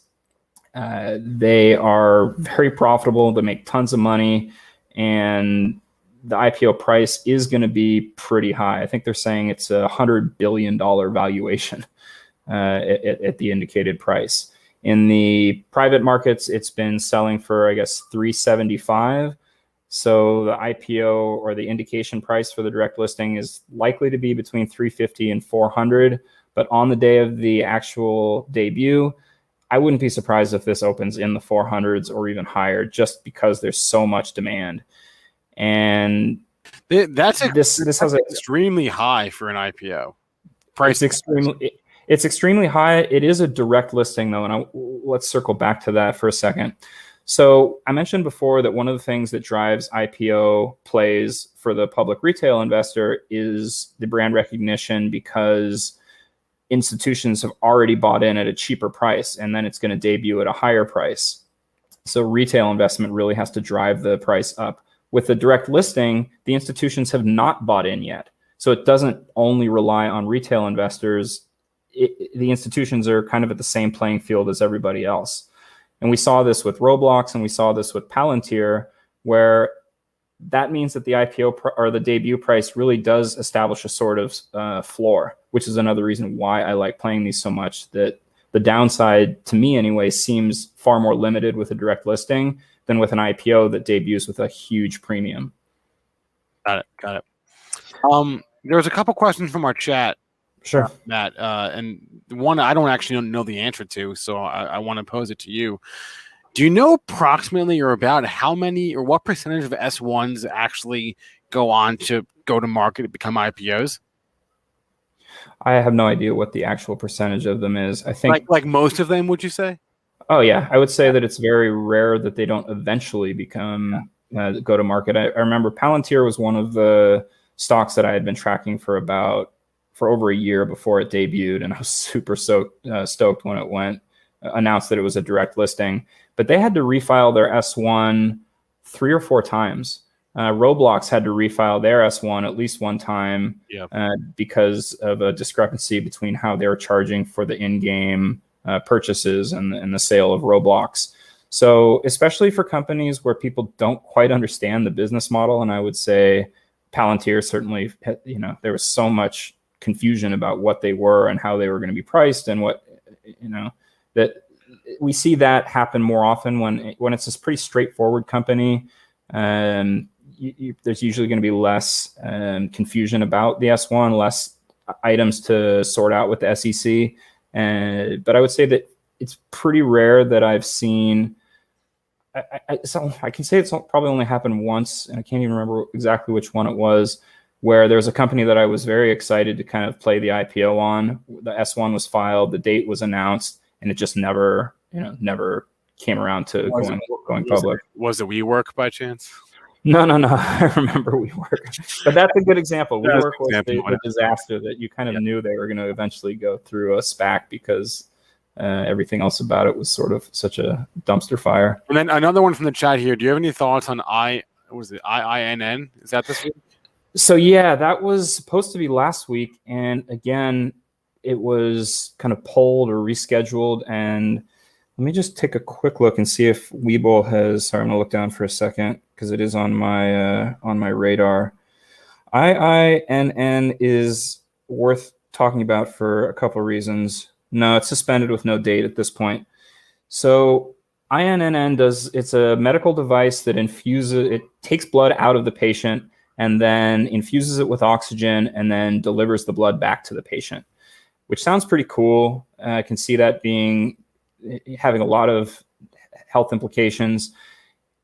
They are very profitable. They make tons of money, and the IPO price is going to be pretty high. I think they're saying it's a $100 billion valuation at the indicated price. In the private markets, it's been selling for, I guess, $375. So the IPO or the indication price for the direct listing is likely to be between $350 and $400. But on the day of the actual debut, I wouldn't be surprised if this opens in the 400s or even higher, just because there's so much demand. And That's this has a extremely high for an IPO. Price it's extremely high. It is a direct listing though, and let's circle back to that for a second. So I mentioned before that one of the things that drives IPO plays for the public retail investor is the brand recognition, because institutions have already bought in at a cheaper price, and then it's going to debut at a higher price. So retail investment really has to drive the price up. With the direct listing, the institutions have not bought in yet. So it doesn't only rely on retail investors. The institutions are kind of at the same playing field as everybody else. And we saw this with Roblox, and we saw this with Palantir, where that means that the IPO or the debut price really does establish a sort of floor, which is another reason why I like playing these so much. That the downside, to me anyway, seems far more limited with a direct listing than with an IPO that debuts with a huge premium. Got it. There was a couple questions from our chat. Sure. Matt, and one I don't actually know the answer to, so I want to pose it to you. Do you know approximately or about how many or what percentage of S1s actually go on to go to market and become IPOs? I have no idea what the actual percentage of them is. I think like most of them, would you say? Oh yeah, I would say that it's very rare that they don't eventually become go to market. I remember Palantir was one of the stocks that I had been tracking for over a year before it debuted, and I was super stoked when it announced that it was a direct listing. But they had to refile their S1 3 or 4 times. Roblox had to refile their S1 at least one time because of a discrepancy between how they were charging for the in-game purchases and the sale of Roblox. So especially for companies where people don't quite understand the business model, and I would say Palantir certainly, there was so much confusion about what they were and how they were going to be priced, and that we see that happen more often when it's this pretty straightforward company. There's usually going to be less confusion about the S1, less items to sort out with the SEC. But I would say that it's pretty rare that I've seen. I can say it's probably only happened once, and I can't even remember exactly which one it was, where there was a company that I was very excited to kind of play the IPO on. The S1 was filed, the date was announced, and it just never came around to going public. Was it WeWork by chance? No. I remember WeWork, but that's a good example. WeWork was the disaster that you kind of knew they were going to eventually go through a SPAC because everything else about it was sort of such a dumpster fire. And then another one from the chat here. Do you have any thoughts on IINN? Is that this week? So yeah, that was supposed to be last week, and again, it was kind of pulled or rescheduled. And let me just take a quick look and see if Webull has. Sorry, I'm gonna look down for a second because it is on my radar. IINN is worth talking about for a couple of reasons. No, it's suspended with no date at this point. So INNN it's a medical device that it takes blood out of the patient and then infuses it with oxygen and then delivers the blood back to the patient, which sounds pretty cool. I can see that having a lot of health implications.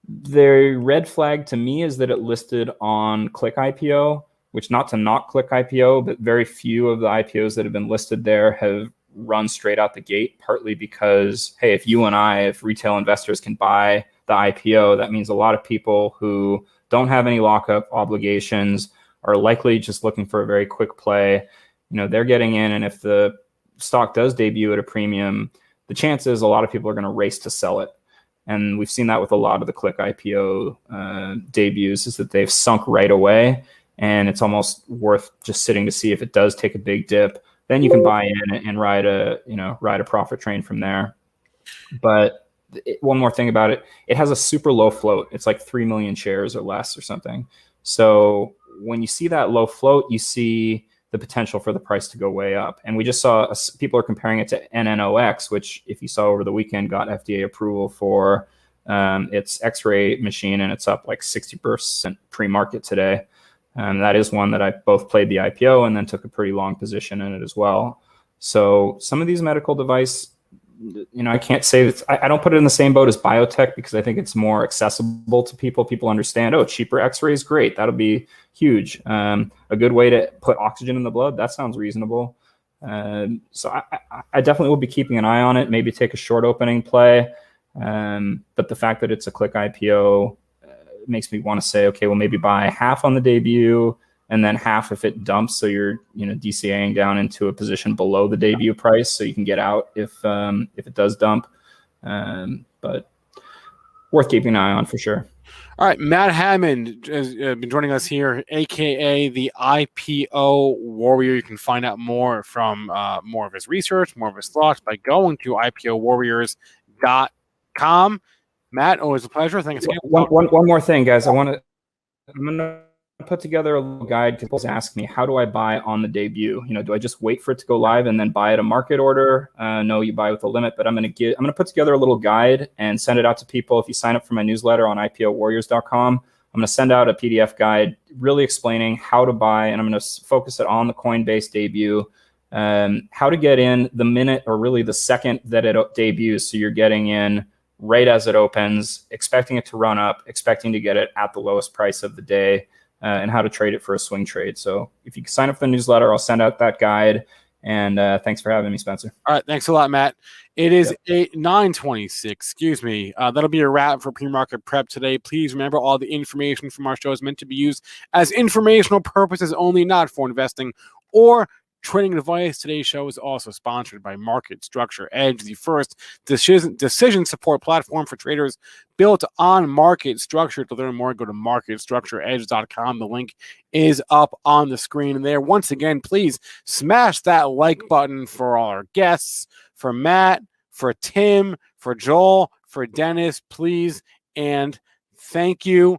The red flag to me is that it listed on Click IPO, which, not to knock Click IPO, but very few of the IPOs that have been listed there have run straight out the gate, partly because, hey, if retail investors can buy the IPO, that means a lot of people who don't have any lockup obligations are likely just looking for a very quick play. They're getting in, and if the stock does debut at a premium, the chances a lot of people are going to race to sell it. And we've seen that with a lot of the Click IPO debuts, is that they've sunk right away, and it's almost worth just sitting to see if it does take a big dip. Then you can buy in and ride a profit train from there. But one more thing about it, it has a super low float. It's like 3 million shares or less or something. So when you see that low float, you see the potential for the price to go way up. And we just saw people are comparing it to NNOX, which, if you saw over the weekend, got FDA approval for its X-ray machine, and it's up like 60% pre-market today. And that is one that I both played the IPO and then took a pretty long position in it as well. So some of these medical device I can't say that I don't put it in the same boat as biotech because I think it's more accessible to people. People understand, oh, cheaper X-ray is great. That'll be huge. A good way to put oxygen in the blood. That sounds reasonable. So I definitely will be keeping an eye on it. Maybe take a short opening play. But the fact that it's a click IPO makes me want to say, okay, well, maybe buy half on the debut and then half if it dumps. So you're, DCAing down into a position below the debut price, so you can get out if it does dump. But worth keeping an eye on for sure. All right, Matt Hammond has been joining us here, aka the IPO Warrior. You can find out more from more of his research, more of his thoughts by going to IPOwarriors.com. Matt, always a pleasure. Thanks again. One more thing, guys. I'm going to put together a little guide. People ask me, how do I buy on the debut? Do I just wait for it to go live and then buy at a market order? No, you buy with a limit, but I'm going to put together a little guide and send it out to people. If you sign up for my newsletter on IPOwarriors.com, I'm going to send out a PDF guide really explaining how to buy, and I'm going to focus it on the Coinbase debut, how to get in the minute or really the second that it debuts. So you're getting in right as it opens, expecting it to run up, expecting to get it at the lowest price of the day, and how to trade it for a swing trade. So if you sign up for the newsletter, I'll send out that guide. And thanks for having me, Spencer. All right, thanks a lot, Matt. It is 9:26. Excuse me. That'll be a wrap for pre-market prep today. Please remember, all the information from our show is meant to be used as informational purposes only, not for investing or trading advice. Today's show is also sponsored by Market Structure Edge, the first decision support platform for traders built on market structure. To learn more, go to marketstructureedge.com. The link is up on the screen there. Once again, please smash that like button for all our guests, for Matt, for Tim, for Joel, for Dennis, please. And thank you.